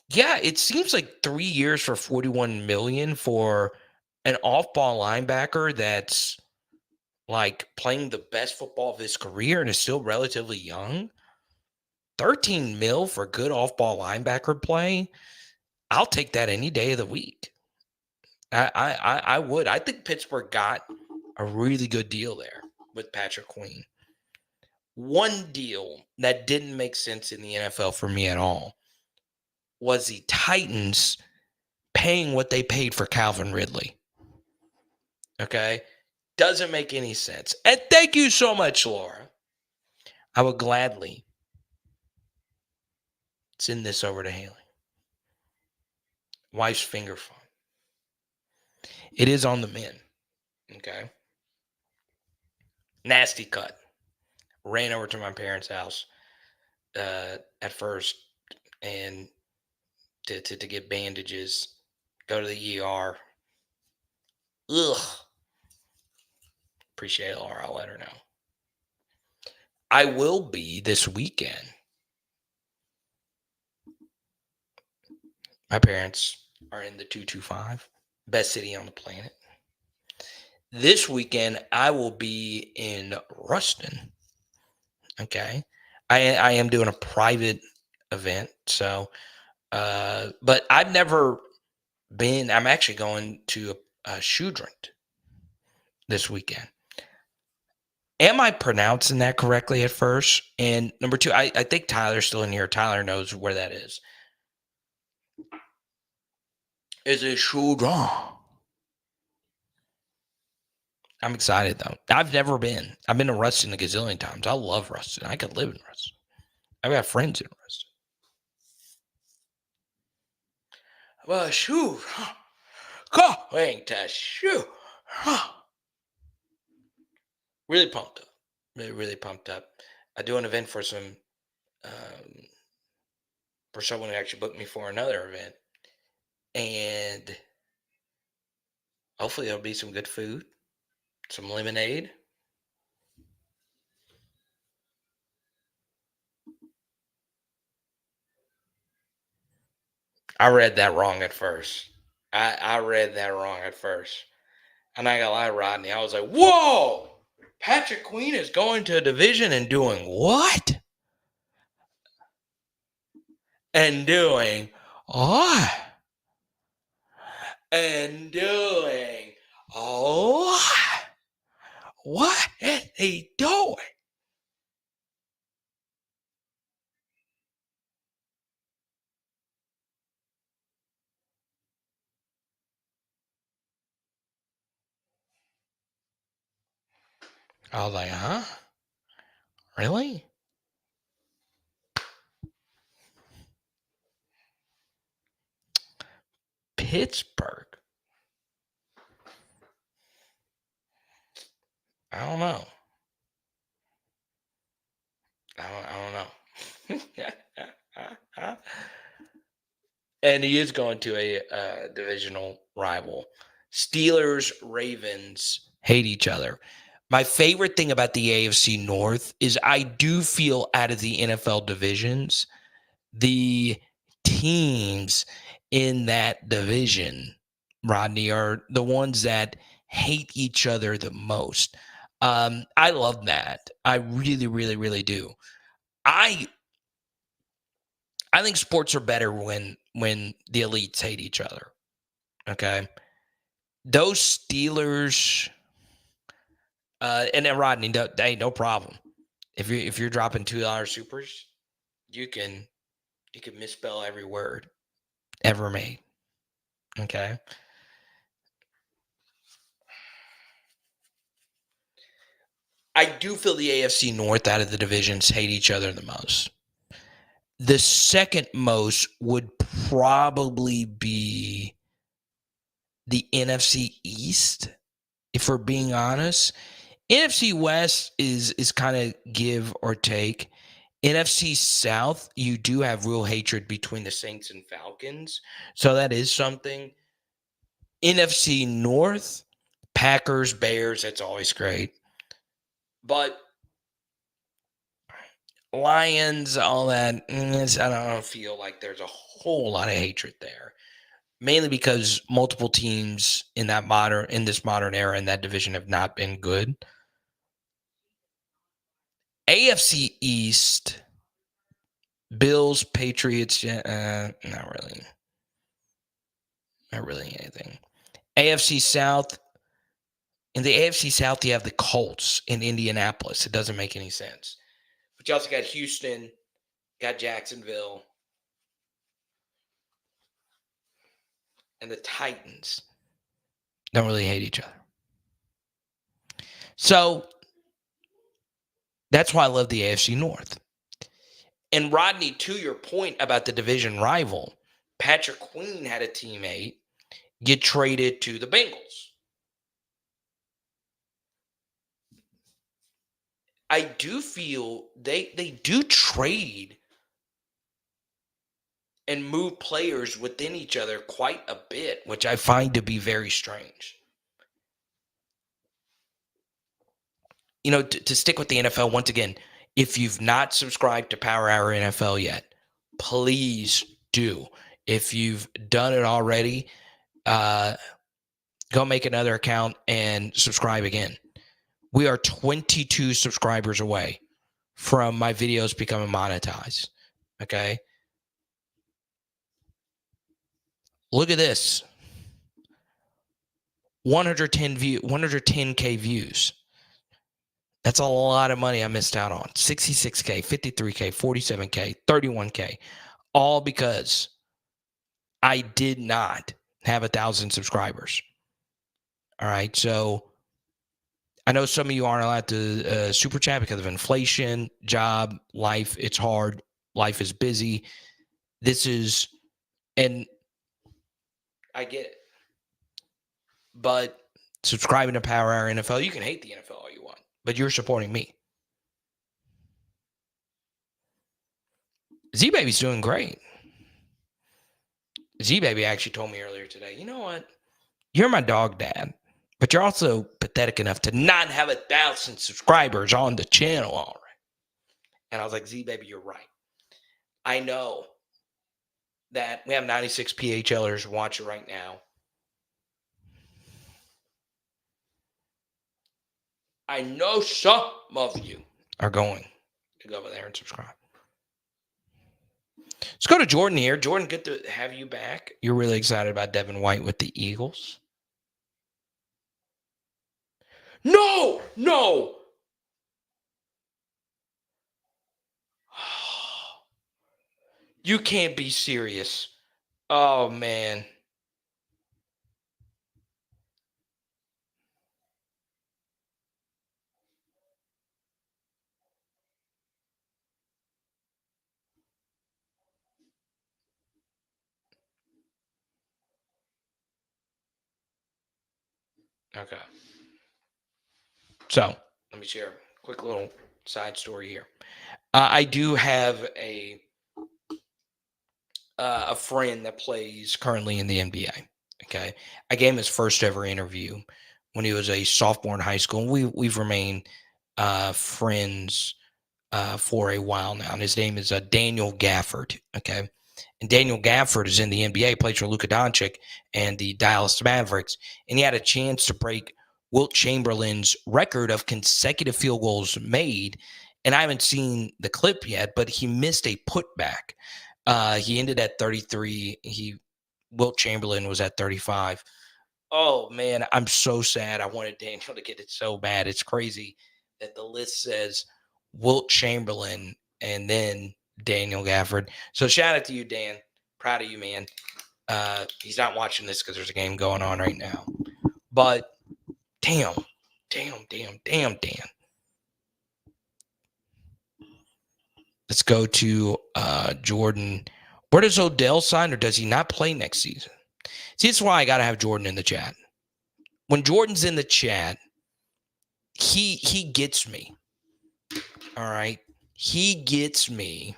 B: Yeah, it seems like 3 years for $41 million for an off-ball linebacker that's like playing the best football of his career and is still relatively young. 13 mil for good off-ball linebacker play. I'll take that any day of the week. I would. I think Pittsburgh got a really good deal there with Patrick Queen. One deal that didn't make sense in the NFL for me at all was the Titans paying what they paid for Calvin Ridley. Okay? Doesn't make any sense. And thank you so much, Laura. I would gladly send this over to Haley. Wife's finger fun. It is on the men. Okay? Nasty cut. Ran over to my parents' house at first and to get bandages, go to the ER. Ugh. Appreciate Laura. I'll let her know. I will be this weekend. My parents are in the 225, best city on the planet. This weekend, I will be in Ruston Okay. I am doing a private event. So, but I've never been, I'm actually going to a Shoodrant this weekend. Am I pronouncing that correctly at first? And number two, I think Tyler's still in here. Tyler knows where that is. Is it Shoodrant? I'm excited though. I've never been. I've been to Ruston a gazillion times. I love Ruston. I could live in Ruston. I've got friends in Ruston. Well, shoot. Going to shoot. Really pumped up. Really pumped up. I do an event for some for someone who actually booked me for another event. And hopefully there'll be some good food, some lemonade. I read that wrong at first. I read that wrong at first. I'm not gonna lie, Rodney. I was like, whoa! Patrick Queen is going to a division and doing what? And doing what? And doing what is he doing? I was like, huh? Really? Pittsburgh? I don't know. I don't know. And he is going to a divisional rival. Steelers, Ravens hate each other. My favorite thing about the AFC North is I do feel out of the NFL divisions, the teams in that division, Rodney, are the ones that hate each other the most. I love that. I really, really, really do. I think sports are better when the elites hate each other. Okay, those Steelers, and then Rodney, hey, no problem. If you're dropping $2 supers, you can misspell every word ever made. Okay. I do feel the AFC North out of the divisions hate each other the most. The second most would probably be the NFC East, if we're being honest. NFC West is kind of give or take. NFC South, you do have real hatred between the Saints and Falcons. So that is something. NFC North, Packers, Bears, that's always great. But Lions, all that, I don't feel like there's a whole lot of hatred there. Mainly because multiple teams in this modern era in that division have not been good. AFC East, Bills, Patriots, not really. Not really anything. AFC South, in the AFC South, you have the Colts in Indianapolis. It doesn't make any sense. But you also got Houston, got Jacksonville, and the Titans don't really hate each other. So that's why I love the AFC North. And Rodney, to your point about the division rival, Patrick Queen had a teammate get traded to the Bengals. I do feel they do trade and move players within each other quite a bit, which I find to be very strange. You know, to stick with the NFL, once again, if you've not subscribed to Power Hour NFL yet, please do. If you've done it already, go make another account and subscribe again. We are 22 subscribers away from my videos becoming monetized. Okay. Look at this. 110K views. That's a lot of money I missed out on. 66K, 53K, 47K, 31K. All because I did not have 1,000 subscribers. All right. So I know some of you aren't allowed to super chat because of inflation, job, life. It's hard. Life is busy. And I get it. But subscribing to Power Hour NFL, you can hate the NFL all you want, but you're supporting me. Z-Baby's doing great. Z-Baby actually told me earlier today, you know what? You're my dog dad, but you're also pathetic enough to not have 1,000 subscribers on the channel already. And I was like, Z-Baby, you're right. I know that we have 96 PHLers watching right now. I know some of you are going to go over there and subscribe. Let's go to Jordan here. Jordan, good to have you back. You're really excited about Devin White with the Eagles. No. You can't be serious. Oh, man. Okay. So let me share a quick little side story here. I do have a friend that plays currently in the NBA. Okay. I gave him his first ever interview when he was a sophomore in high school. We've remained friends for a while now. And his name is Daniel Gafford. Okay. And Daniel Gafford is in the NBA, plays for Luka Doncic and the Dallas Mavericks. And he had a chance to break Wilt Chamberlain's record of consecutive field goals made. And I haven't seen the clip yet, but he missed a putback. He ended at 33. Wilt Chamberlain was at 35. Oh, man, I'm so sad. I wanted Daniel to get it so bad. It's crazy that the list says Wilt Chamberlain and then Daniel Gafford. So shout out to you, Dan. Proud of you, man. He's not watching this because there's a game going on right now. But damn. Let's go to Jordan. Where does Odell sign, or does he not play next season? See, that's why I got to have Jordan in the chat. When Jordan's in the chat, he gets me. All right. He gets me.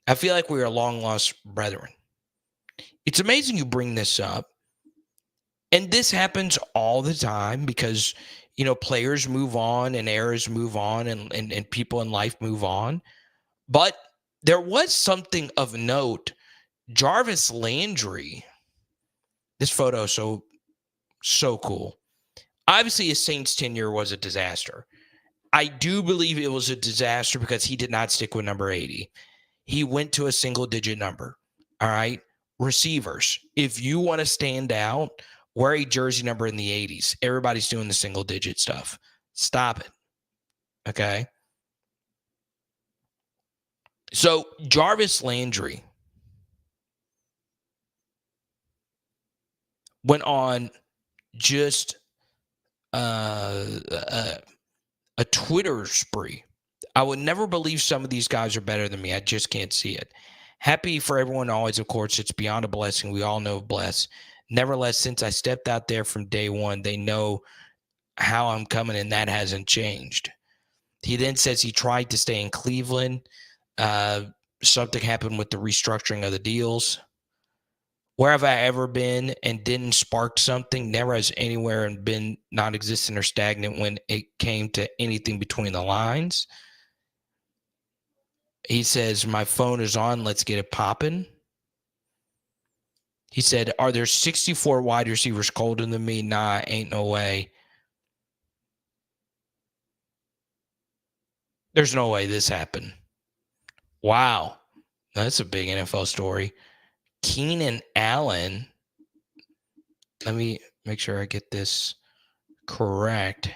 B: I feel like we are long lost brethren. It's amazing you bring this up. And this happens all the time because, players move on and eras move on and people in life move on. But there was something of note. Jarvis Landry, this photo is so cool. Obviously, his Saints tenure was a disaster. I do believe it was a disaster because he did not stick with number 80. He went to a single-digit number. All right? Receivers, if you want to stand out, wear a jersey number in the 80s. Everybody's doing the single-digit stuff. Stop it. Okay? So, Jarvis Landry went on just a Twitter spree. I would never believe some of these guys are better than me. I just can't see it. Happy for everyone always, of course. It's beyond a blessing. We all know bless. Nevertheless, since I stepped out there from day one, they know how I'm coming, and that hasn't changed. He then says he tried to stay in Cleveland. Something happened with the restructuring of the deals. Where have I ever been and didn't spark something? Never has anywhere and been non-existent or stagnant when it came to anything between the lines. He says, my phone is on. Let's get it popping. He said, are there 64 wide receivers colder than me? Nah, ain't no way. There's no way this happened. Wow. That's a big NFL story. Keenan Allen. Let me make sure I get this correct.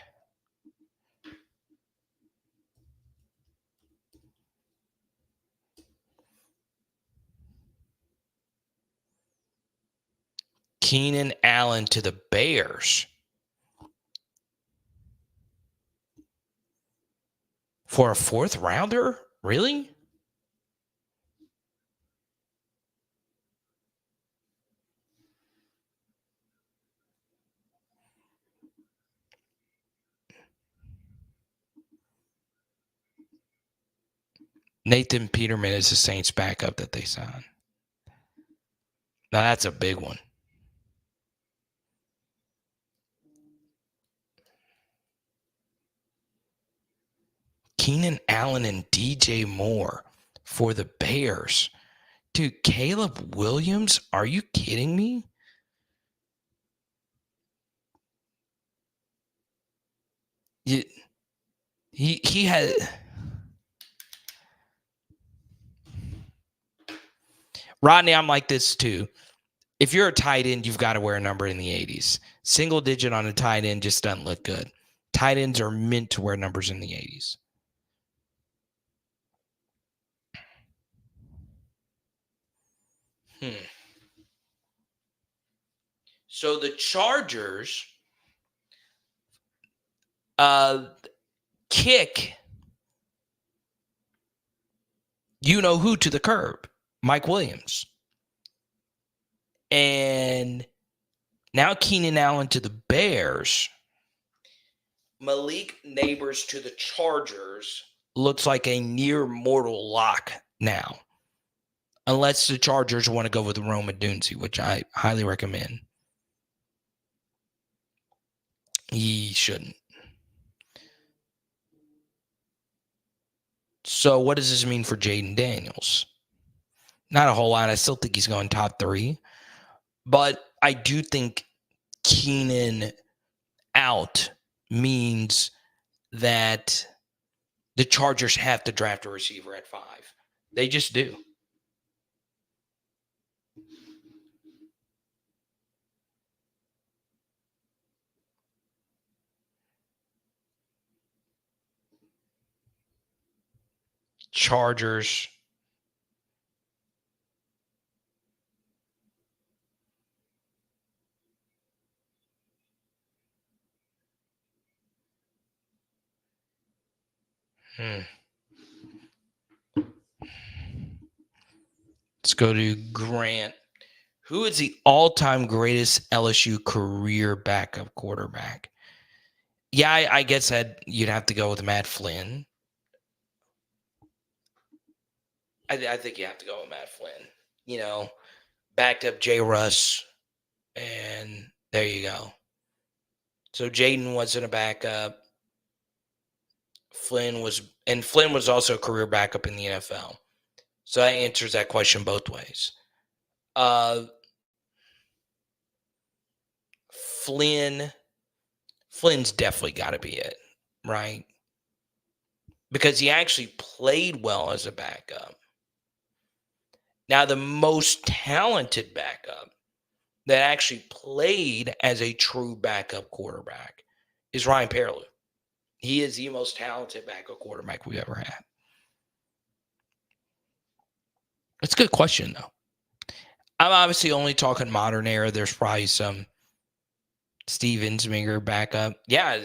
B: Keenan Allen to the Bears for a 4th rounder? Really? Nathan Peterman is the Saints backup that they signed. Now that's a big one. Keenan Allen and DJ Moore for the Bears. Dude, Caleb Williams? Are you kidding me? He had... Rodney, I'm like this too. If you're a tight end, you've got to wear a number in the 80s. Single digit on a tight end just doesn't look good. Tight ends are meant to wear numbers in the 80s. So the Chargers kick you know who to the curb, Mike Williams. And now Keenan Allen to the Bears. Malik Neighbors to the Chargers looks like a near mortal lock now. Unless the Chargers want to go with Rome Odunze, which I highly recommend. He shouldn't. So what does this mean for Jaden Daniels? Not a whole lot. I still think he's going top 3. But I do think Keenan out means that the Chargers have to draft a receiver at 5. They just do. Chargers. Let's go to Grant. Who is the all-time greatest LSU career backup quarterback? Yeah, I guess that you'd have to go with Matt Flynn. I think you have to go with Matt Flynn. You know, backed up Jay Russ, and there you go. So Jaden wasn't a backup. Flynn was also a career backup in the NFL. So that answers that question both ways. Flynn's definitely got to be it, right? Because he actually played well as a backup. Now, the most talented backup that actually played as a true backup quarterback is Ryan Perrilloux. He is the most talented backup quarterback we've ever had. That's a good question, though. I'm obviously only talking modern era. There's probably some Steve Ensminger backup. Yeah,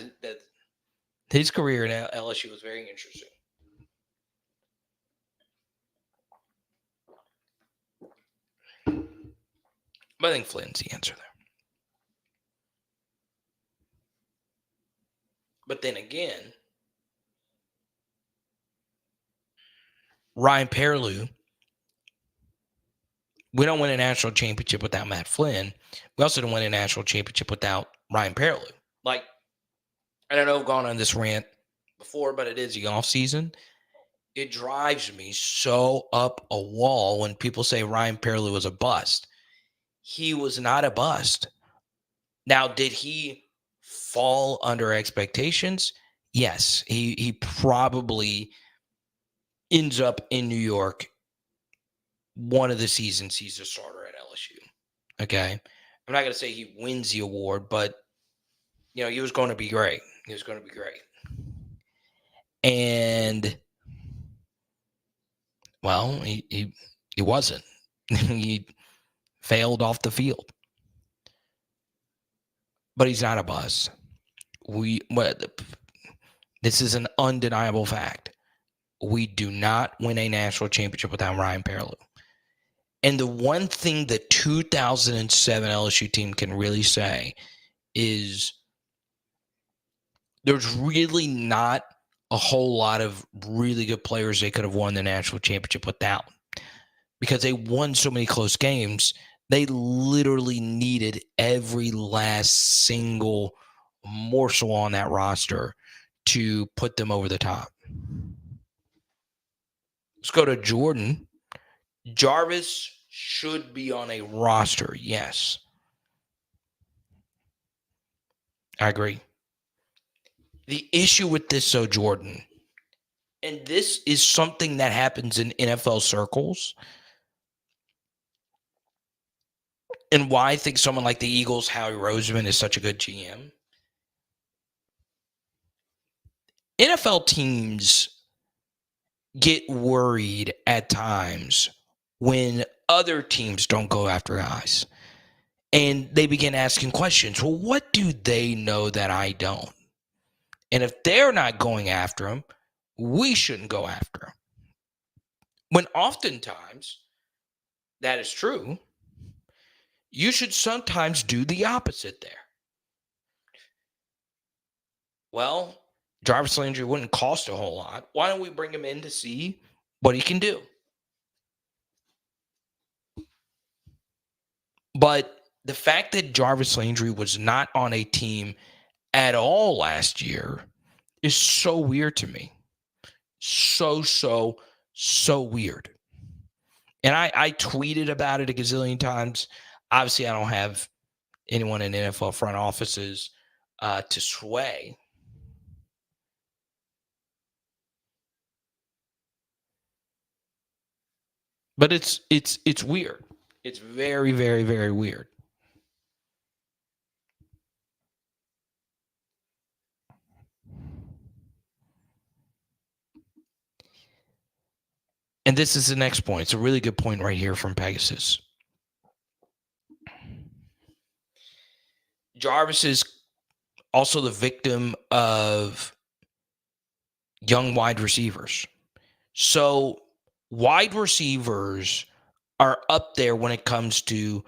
B: his career in LSU was very interesting. But I think Flynn's the answer there. But then again, Ryan Perrilloux, we don't win a national championship without Matt Flynn. We also don't win a national championship without Ryan Perrilloux. Like, I don't know, I've gone on this rant before, but it is the off season. It drives me so up a wall when people say Ryan Perrilloux was a bust. He was not a bust. Now, did he fall under expectations? Yes, he probably ends up in New York. One of the seasons he's a starter at LSU. Okay. I'm not going to say he wins the award, but, he was going to be great. He was going to be great. And, well, he wasn't. He failed off the field. But he's not a bust. This is an undeniable fact. We do not win a national championship without Ryan Perlew. And the one thing the 2007 LSU team can really say is there's really not a whole lot of really good players they could have won the national championship without. Because they won so many close games, they literally needed every last single morsel on that roster to put them over the top. Let's go to Jordan. Jarvis should be on a roster, yes. I agree. The issue with this, though, Jordan, and this is something that happens in NFL circles, and why I think someone like the Eagles, Howie Roseman, is such a good GM. NFL teams get worried at times when other teams don't go after guys. And they begin asking questions. Well, what do they know that I don't? And if they're not going after them, we shouldn't go after them. When oftentimes that is true, you should sometimes do the opposite there. Well, Jarvis Landry wouldn't cost a whole lot. Why don't we bring him in to see what he can do? But the fact that Jarvis Landry was not on a team at all last year is so weird to me. So weird. And I tweeted about it a gazillion times. Obviously, I don't have anyone in NFL front offices to sway. But it's weird. It's very, very, very weird. And this is the next point. It's a really good point right here from Pegasus. Jarvis is also the victim of young wide receivers. So wide receivers are up there when it comes to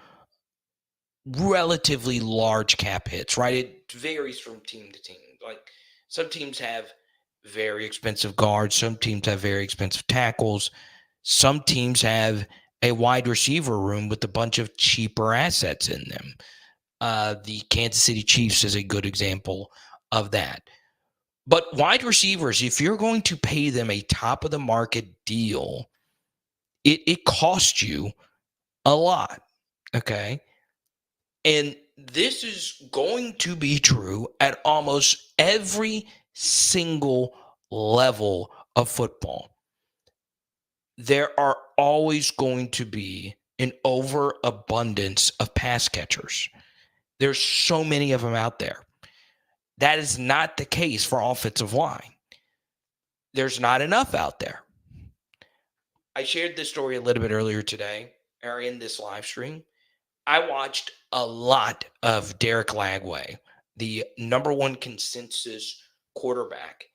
B: relatively large cap hits, right? It varies from team to team. Like some teams have very expensive guards. Some teams have very expensive tackles. Some teams have a wide receiver room with a bunch of cheaper assets in them. The Kansas City Chiefs is a good example of that. But wide receivers, if you're going to pay them a top of the market deal, it costs you a lot. Okay. And this is going to be true at almost every single level of football. There are always going to be an overabundance of pass catchers. There's so many of them out there. That is not the case for offensive line. There's not enough out there. I shared this story a little bit earlier today, or in this live stream. I watched a lot of Derek Lagway, the number one consensus quarterback.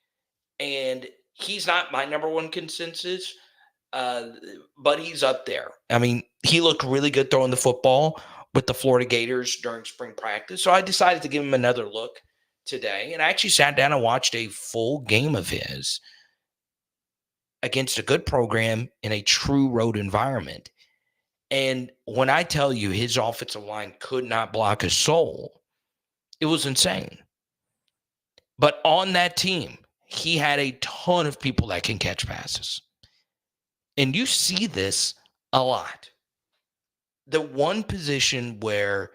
B: And he's not my number one consensus, but he's up there. I mean, he looked really good throwing the football with the Florida Gators during spring practice. So I decided to give him another look today. And I actually sat down and watched a full game of his against a good program in a true road environment. And when I tell you his offensive line could not block a soul, it was insane. But on that team, he had a ton of people that can catch passes. And you see this a lot. The one position where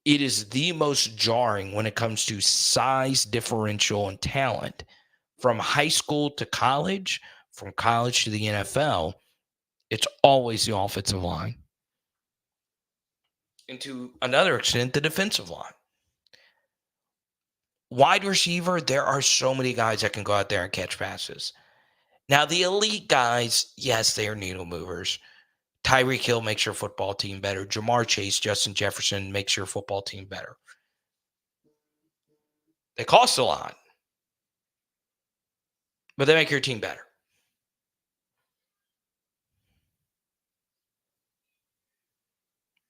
B: it is the most jarring when it comes to size differential and talent from high school to college, from college to the NFL, it's always the offensive line. And to another extent, the defensive line. Wide receiver, there are so many guys that can go out there and catch passes. Now, the elite guys, yes, they are needle movers. Tyreek Hill makes your football team better. Jamar Chase, Justin Jefferson makes your football team better. They cost a lot, but they make your team better.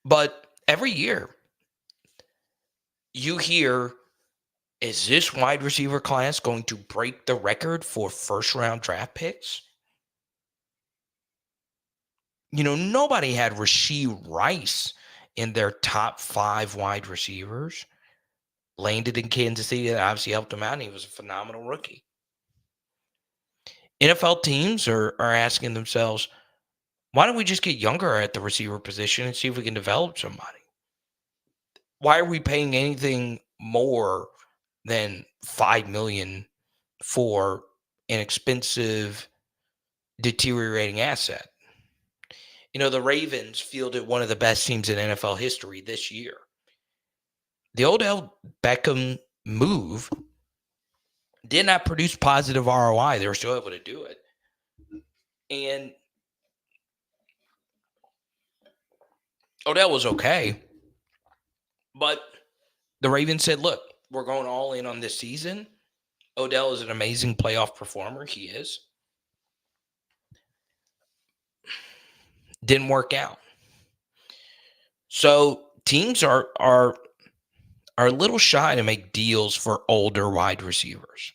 B: But every year, you hear, is this wide receiver class going to break the record for first-round draft picks? Nobody had Rashee Rice in their top 5 wide receivers. Landed in Kansas City. That obviously helped him out, and he was a phenomenal rookie. NFL teams are asking themselves, why don't we just get younger at the receiver position and see if we can develop somebody? Why are we paying anything more than $5 million for an expensive, deteriorating asset? The Ravens fielded one of the best teams in NFL history this year. The Odell Beckham move did not produce positive ROI. They were still able to do it. And Odell was okay. But the Ravens said, look, we're going all in on this season. Odell is an amazing playoff performer. He is. Didn't work out. So teams are a little shy to make deals for older wide receivers.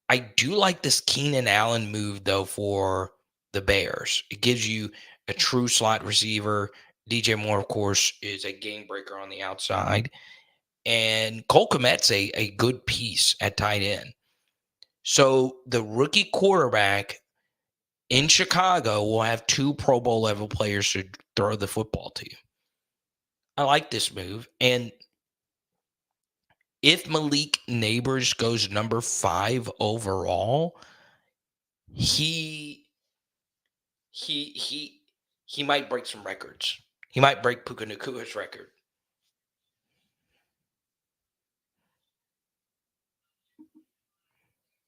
B: I do like this Keenan Allen move, though, for the Bears. It gives you a true slot receiver. DJ Moore, of course, is a game breaker on the outside. And Cole Kmet's a good piece at tight end. So the rookie quarterback in Chicago will have 2 Pro Bowl level players to throw the football to. I like this move. And if Malik Neighbors goes number 5 overall, he might break some records. He might break Puka Nakua's record.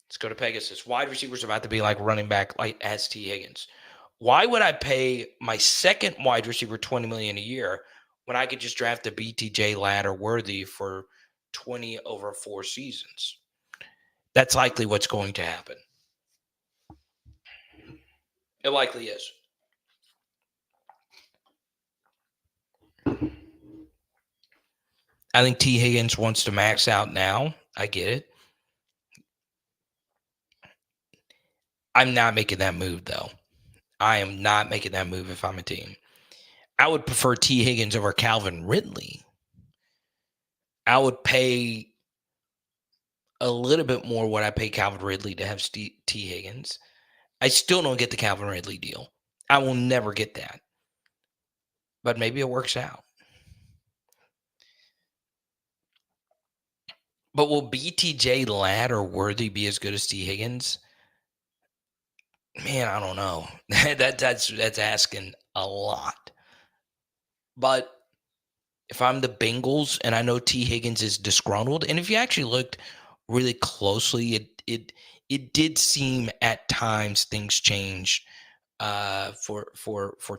B: Let's go to Pegasus. Wide receivers about to be like running back like as T. Higgins. Why would I pay my second wide receiver $20 million a year when I could just draft a BTJ ladder worthy for 20 over 4 seasons? That's likely what's going to happen. It likely is. I think T. Higgins wants to max out now. I get it. I'm not making that move, though. I am not making that move if I'm a team. I would prefer T. Higgins over Calvin Ridley. I would pay a little bit more what I pay Calvin Ridley to have T. Higgins. I still don't get the Calvin Ridley deal. I will never get that. But maybe it works out. But will BTJ Ladd Worthy be as good as T. Higgins? Man, I don't know. That's asking a lot. But if I'm the Bengals and I know T. Higgins is disgruntled, and if you actually looked really closely, it did seem at times things changed for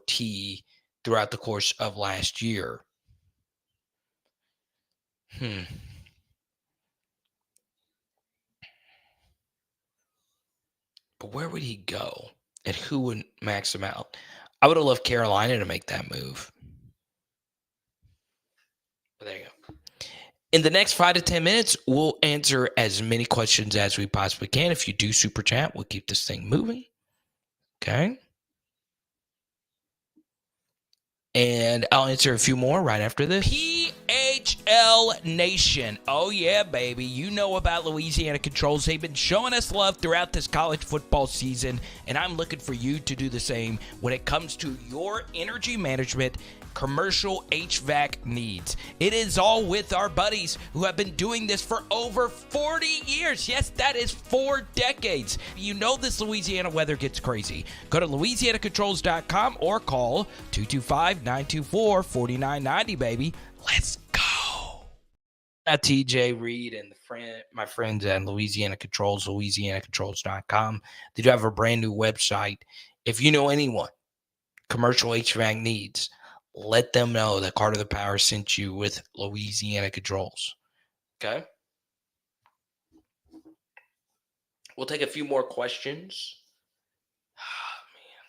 B: T throughout the course of last year. But where would he go? And who would max him out? I would have loved Carolina to make that move. But there you go. In the next 5 to 10 minutes, we'll answer as many questions as we possibly can. If you do super chat, we'll keep this thing moving. Okay. And I'll answer a few more right after this. PHL Nation. Oh, yeah, baby. You know about Louisiana Controls. They've been showing us love throughout this college football season, and I'm looking for you to do the same when it comes to your energy management commercial HVAC needs. It is all with our buddies who have been doing this for over 40 years. Yes, that is 4 decades. You know this Louisiana weather gets crazy. Go to LouisianaControls.com or call 225-924-4990, baby. Let's go. TJ Reed and my friends at Louisiana Controls, LouisianaControls.com. They do have a brand new website. If you know anyone, commercial HVAC needs, let them know that Carter the Power sent you with Louisiana Controls. Okay? We'll take a few more questions. Oh, man.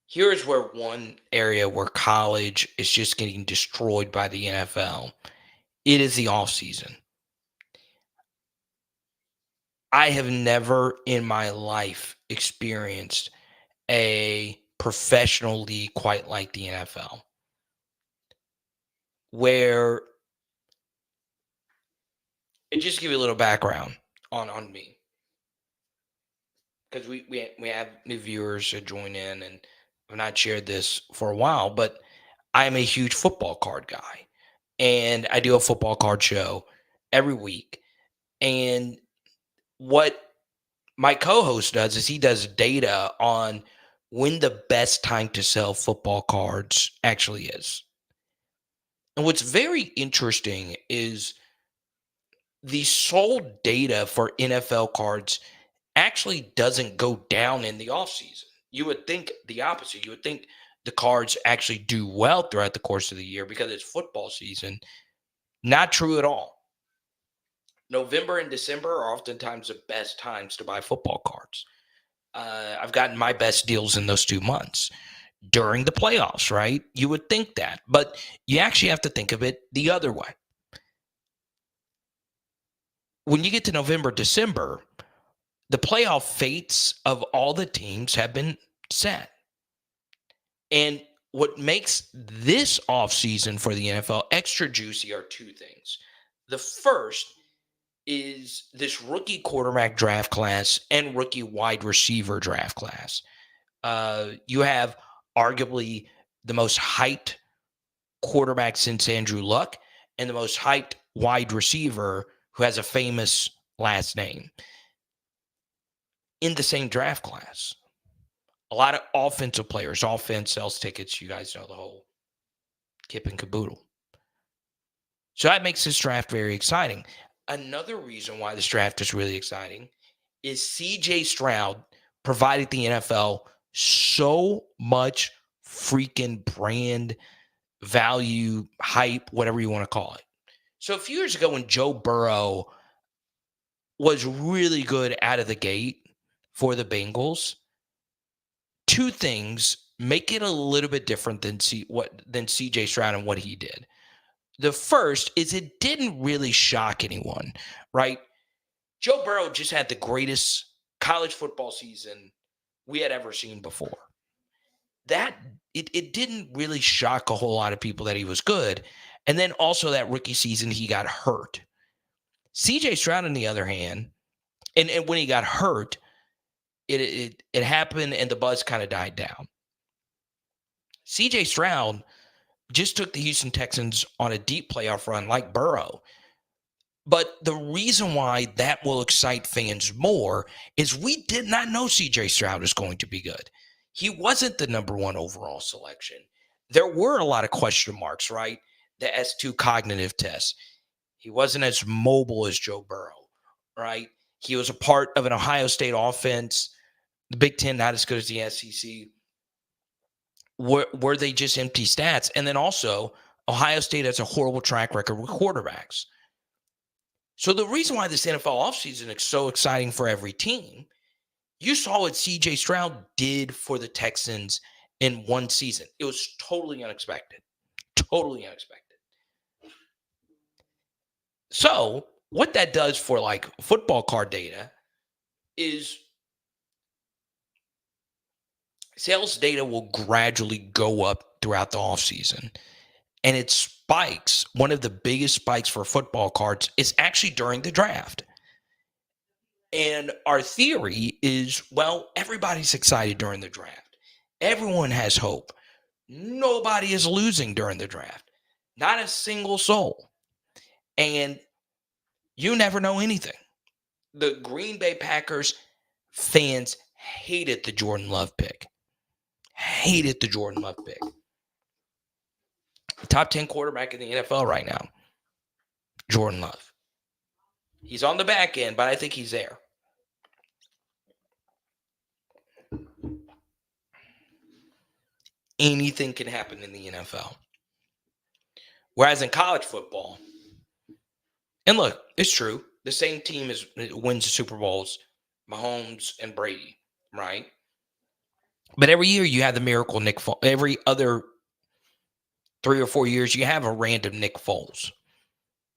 B: Here's where one area where college is just getting destroyed by the NFL. It is the offseason. I have never in my life experienced a professional league quite like the NFL, where it just give you a little background on me, because we have new viewers that join in, and I've not shared this for a while, but I'm a huge football card guy, and I do a football card show every week. And what my co-host does is he does data on when the best time to sell football cards actually is. And what's very interesting is the sold data for NFL cards actually doesn't go down in the offseason. You would think the opposite. You would think the cards actually do well throughout the course of the year because it's football season. Not true at all. November and December are oftentimes the best times to buy football cards. I've gotten my best deals in those 2 months during the playoffs, right? You would think that, but you actually have to think of it the other way. When you get to November, December, the playoff fates of all the teams have been set. And what makes this offseason for the NFL extra juicy are 2 things. The first is this rookie quarterback draft class and rookie wide receiver draft class. You have arguably the most hyped quarterback since Andrew Luck and the most hyped wide receiver who has a famous last name in the same draft class. A lot of offensive players. Offense sells tickets. You guys know the whole kip and caboodle. So that makes this draft very exciting. Another reason why this draft is really exciting is CJ Stroud provided the NFL so much freaking brand value, hype, whatever you want to call it. So a few years ago when Joe Burrow was really good out of the gate for the Bengals, 2 things make it a little bit different than CJ Stroud and what he did. The first is it didn't really shock anyone, right? Joe Burrow just had the greatest college football season we had ever seen before. That it didn't really shock a whole lot of people that he was good. And then also that rookie season, he got hurt. CJ Stroud, on the other hand, and when he got hurt, it happened and the buzz kind of died down. CJ Stroud just took the Houston Texans on a deep playoff run like Burrow. But the reason why that will excite fans more is we did not know CJ Stroud is going to be good. He wasn't the number 1 overall selection. There were a lot of question marks, right? The S2 cognitive test. He wasn't as mobile as Joe Burrow, right? He was a part of an Ohio State offense. The Big Ten, not as good as the SEC. Were they just empty stats? And then also, Ohio State has a horrible track record with quarterbacks. So the reason why this NFL offseason is so exciting for every team, you saw what CJ Stroud did for the Texans in one season. It was totally unexpected. Totally unexpected. So what that does for like football card data is sales data will gradually go up throughout the offseason. And it spikes. One of the biggest spikes for football cards is actually during the draft. And our theory is, well, everybody's excited during the draft. Everyone has hope. Nobody is losing during the draft. Not a single soul. And you never know anything. The Green Bay Packers fans hated the Jordan Love pick. Hated the Jordan Love pick. Top 10 quarterback in the NFL right now. Jordan Love. He's on the back end, but I think he's there. Anything can happen in the NFL. Whereas in college football, and look, it's true. The same team wins the Super Bowls, Mahomes and Brady, right? But every year you have the miracle Nick Foles. Every other 3 or 4 years, you have a random Nick Foles.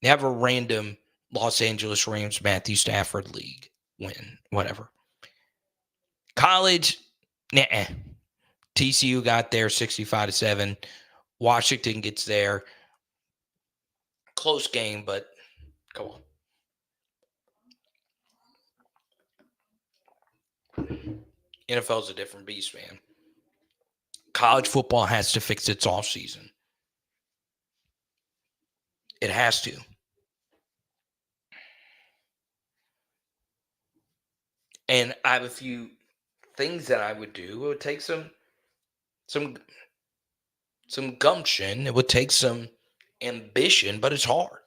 B: You have a random Los Angeles Rams Matthew Stafford league win, whatever. College, nah. TCU got there 65-7. Washington gets there. Close game, but come on. NFL is a different beast, man. College football has to fix its offseason. It has to. And I have a few things that I would do. It would take some gumption. It would take some ambition, but it's hard.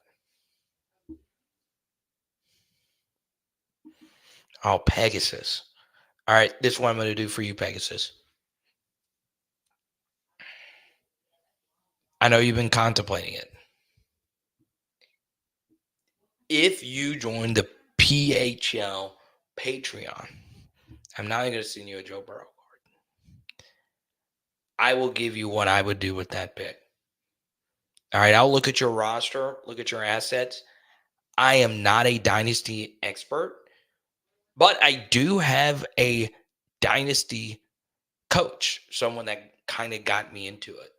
B: Oh, Pegasus. All right, this is what I'm going to do for you, Pegasus. I know you've been contemplating it. If you join the PHL Patreon, I'm not going to send you a Joe Burrow card. I will give you what I would do with that pick. All right, I'll look at your roster, look at your assets. I am not a dynasty expert, but I do have a dynasty coach, someone that kind of got me into it.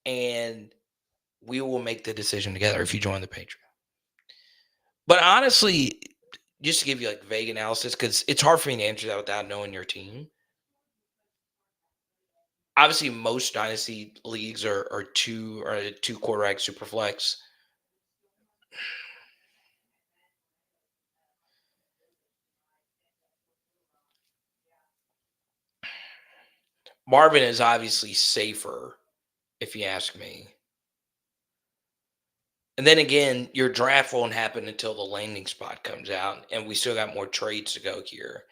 B: And we will make the decision together if you join the Patreon. But honestly, just to give you like vague analysis, because it's hard for me to answer that without knowing your team. Obviously, most dynasty leagues are two quarterback super flex. Marvin is obviously safer, if you ask me. And then again, your draft won't happen until the landing spot comes out, and we still got more trades to go here.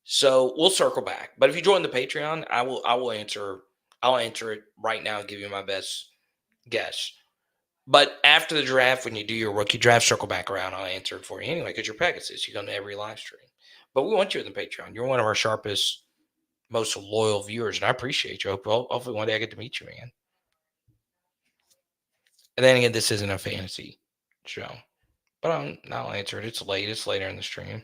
B: So we'll circle back. But if you join the Patreon, I'll answer it right now and give you my best guess. But after the draft, when you do your rookie draft, circle back around. I'll answer it for you anyway, because you're Pegasus. You come to every live stream. But we want you in the Patreon. You're one of our sharpest, most loyal viewers, and I appreciate you. Hopefully one day I get to meet you, man. And then again, this isn't a fantasy show. But I'll answer it. It's late. It's later in the stream.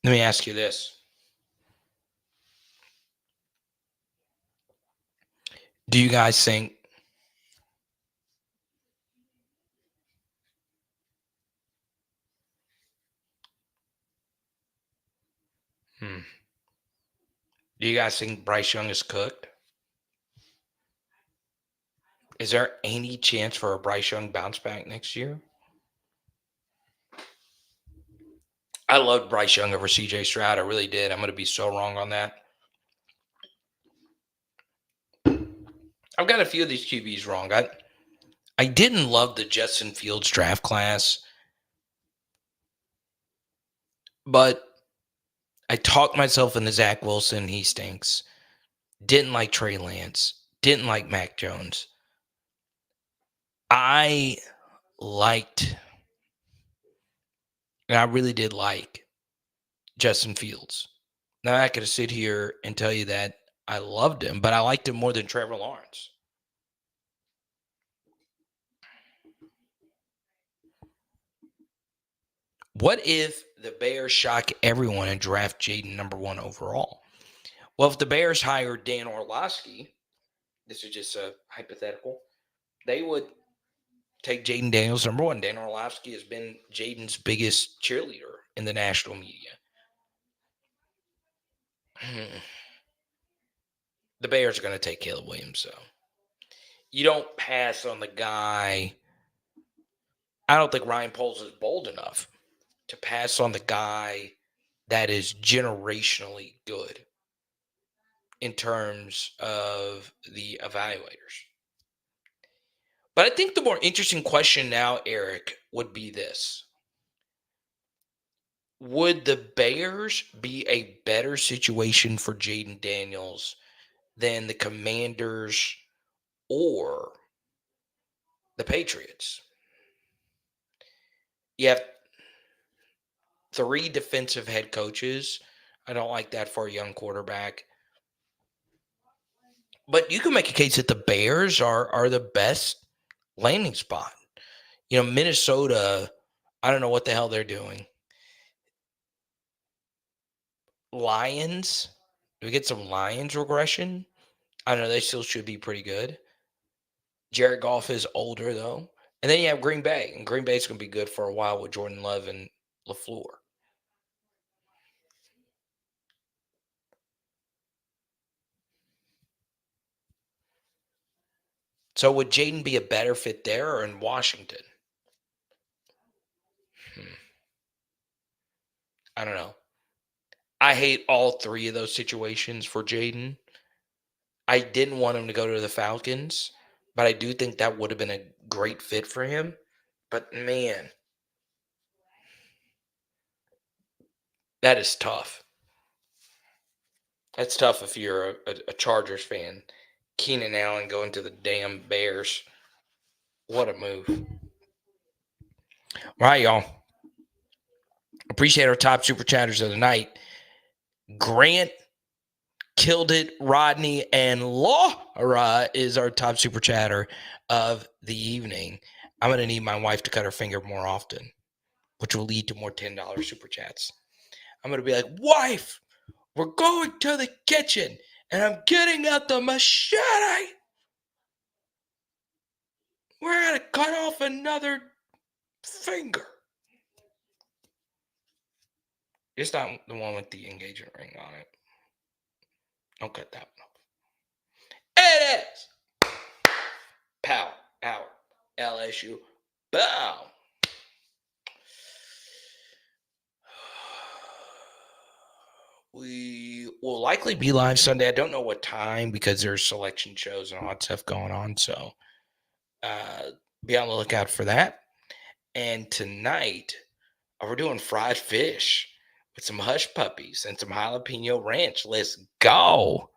B: Let me ask you this. Do you guys think do you guys think Bryce Young is cooked? Is there any chance for a Bryce Young bounce back next year? I loved Bryce Young over CJ Stroud. I really did. I'm going to be so wrong on that. I've got a few of these QBs wrong. I didn't love the Justin Fields draft class, but I talked myself into Zach Wilson. He stinks. Didn't like Trey Lance. Didn't like Mac Jones. I liked, and I really did like Justin Fields. Now I could sit here and tell you that I loved him, but I liked him more than Trevor Lawrence. What if the Bears shock everyone and draft Jaden #1 overall? Well, if the Bears hired Dan Orlovsky, this is just a hypothetical, they would take Jaden Daniels #1. Dan Orlovsky has been Jaden's biggest cheerleader in the national media. The Bears are going to take Caleb Williams, so you don't pass on the guy. I don't think Ryan Poles is bold enough to pass on the guy that is generationally good in terms of the evaluators. But I think the more interesting question now, Eric, would be this. Would the Bears be a better situation for Jaden Daniels than the Commanders or the Patriots? You have 3 defensive head coaches. I don't like that for a young quarterback. But you can make a case that the Bears are the best landing spot. Minnesota, I don't know what the hell they're doing. Lions, do we get some Lions regression? I don't know. They still should be pretty good. Jared Goff is older, though. And then you have Green Bay. And Green Bay's going to be good for a while with Jordan Love and LaFleur. So would Jaden be a better fit there or in Washington? I don't know. I hate all 3 of those situations for Jaden. I didn't want him to go to the Falcons, but I do think that would have been a great fit for him. But man, that is tough. That's tough if you're a Chargers fan. Keenan Allen going to the damn Bears. What a move. All right, y'all. Appreciate our top super chatters of the night. Grant, Killed It, Rodney, and Laura is our top super chatter of the evening. I'm going to need my wife to cut her finger more often, which will lead to more $10 super chats. I'm going to be like, wife, we're going to the kitchen, and I'm getting out the machete. We're going to cut off another finger. It's not the one with the engagement ring on it. Don't cut that one off. It is Power Hour LSU. Bow. We will likely be live Sunday. I don't know what time because there's selection shows and all that stuff going on. So be on the lookout for that. And tonight, we're doing fried fish with some hush puppies and some jalapeno ranch. Let's go.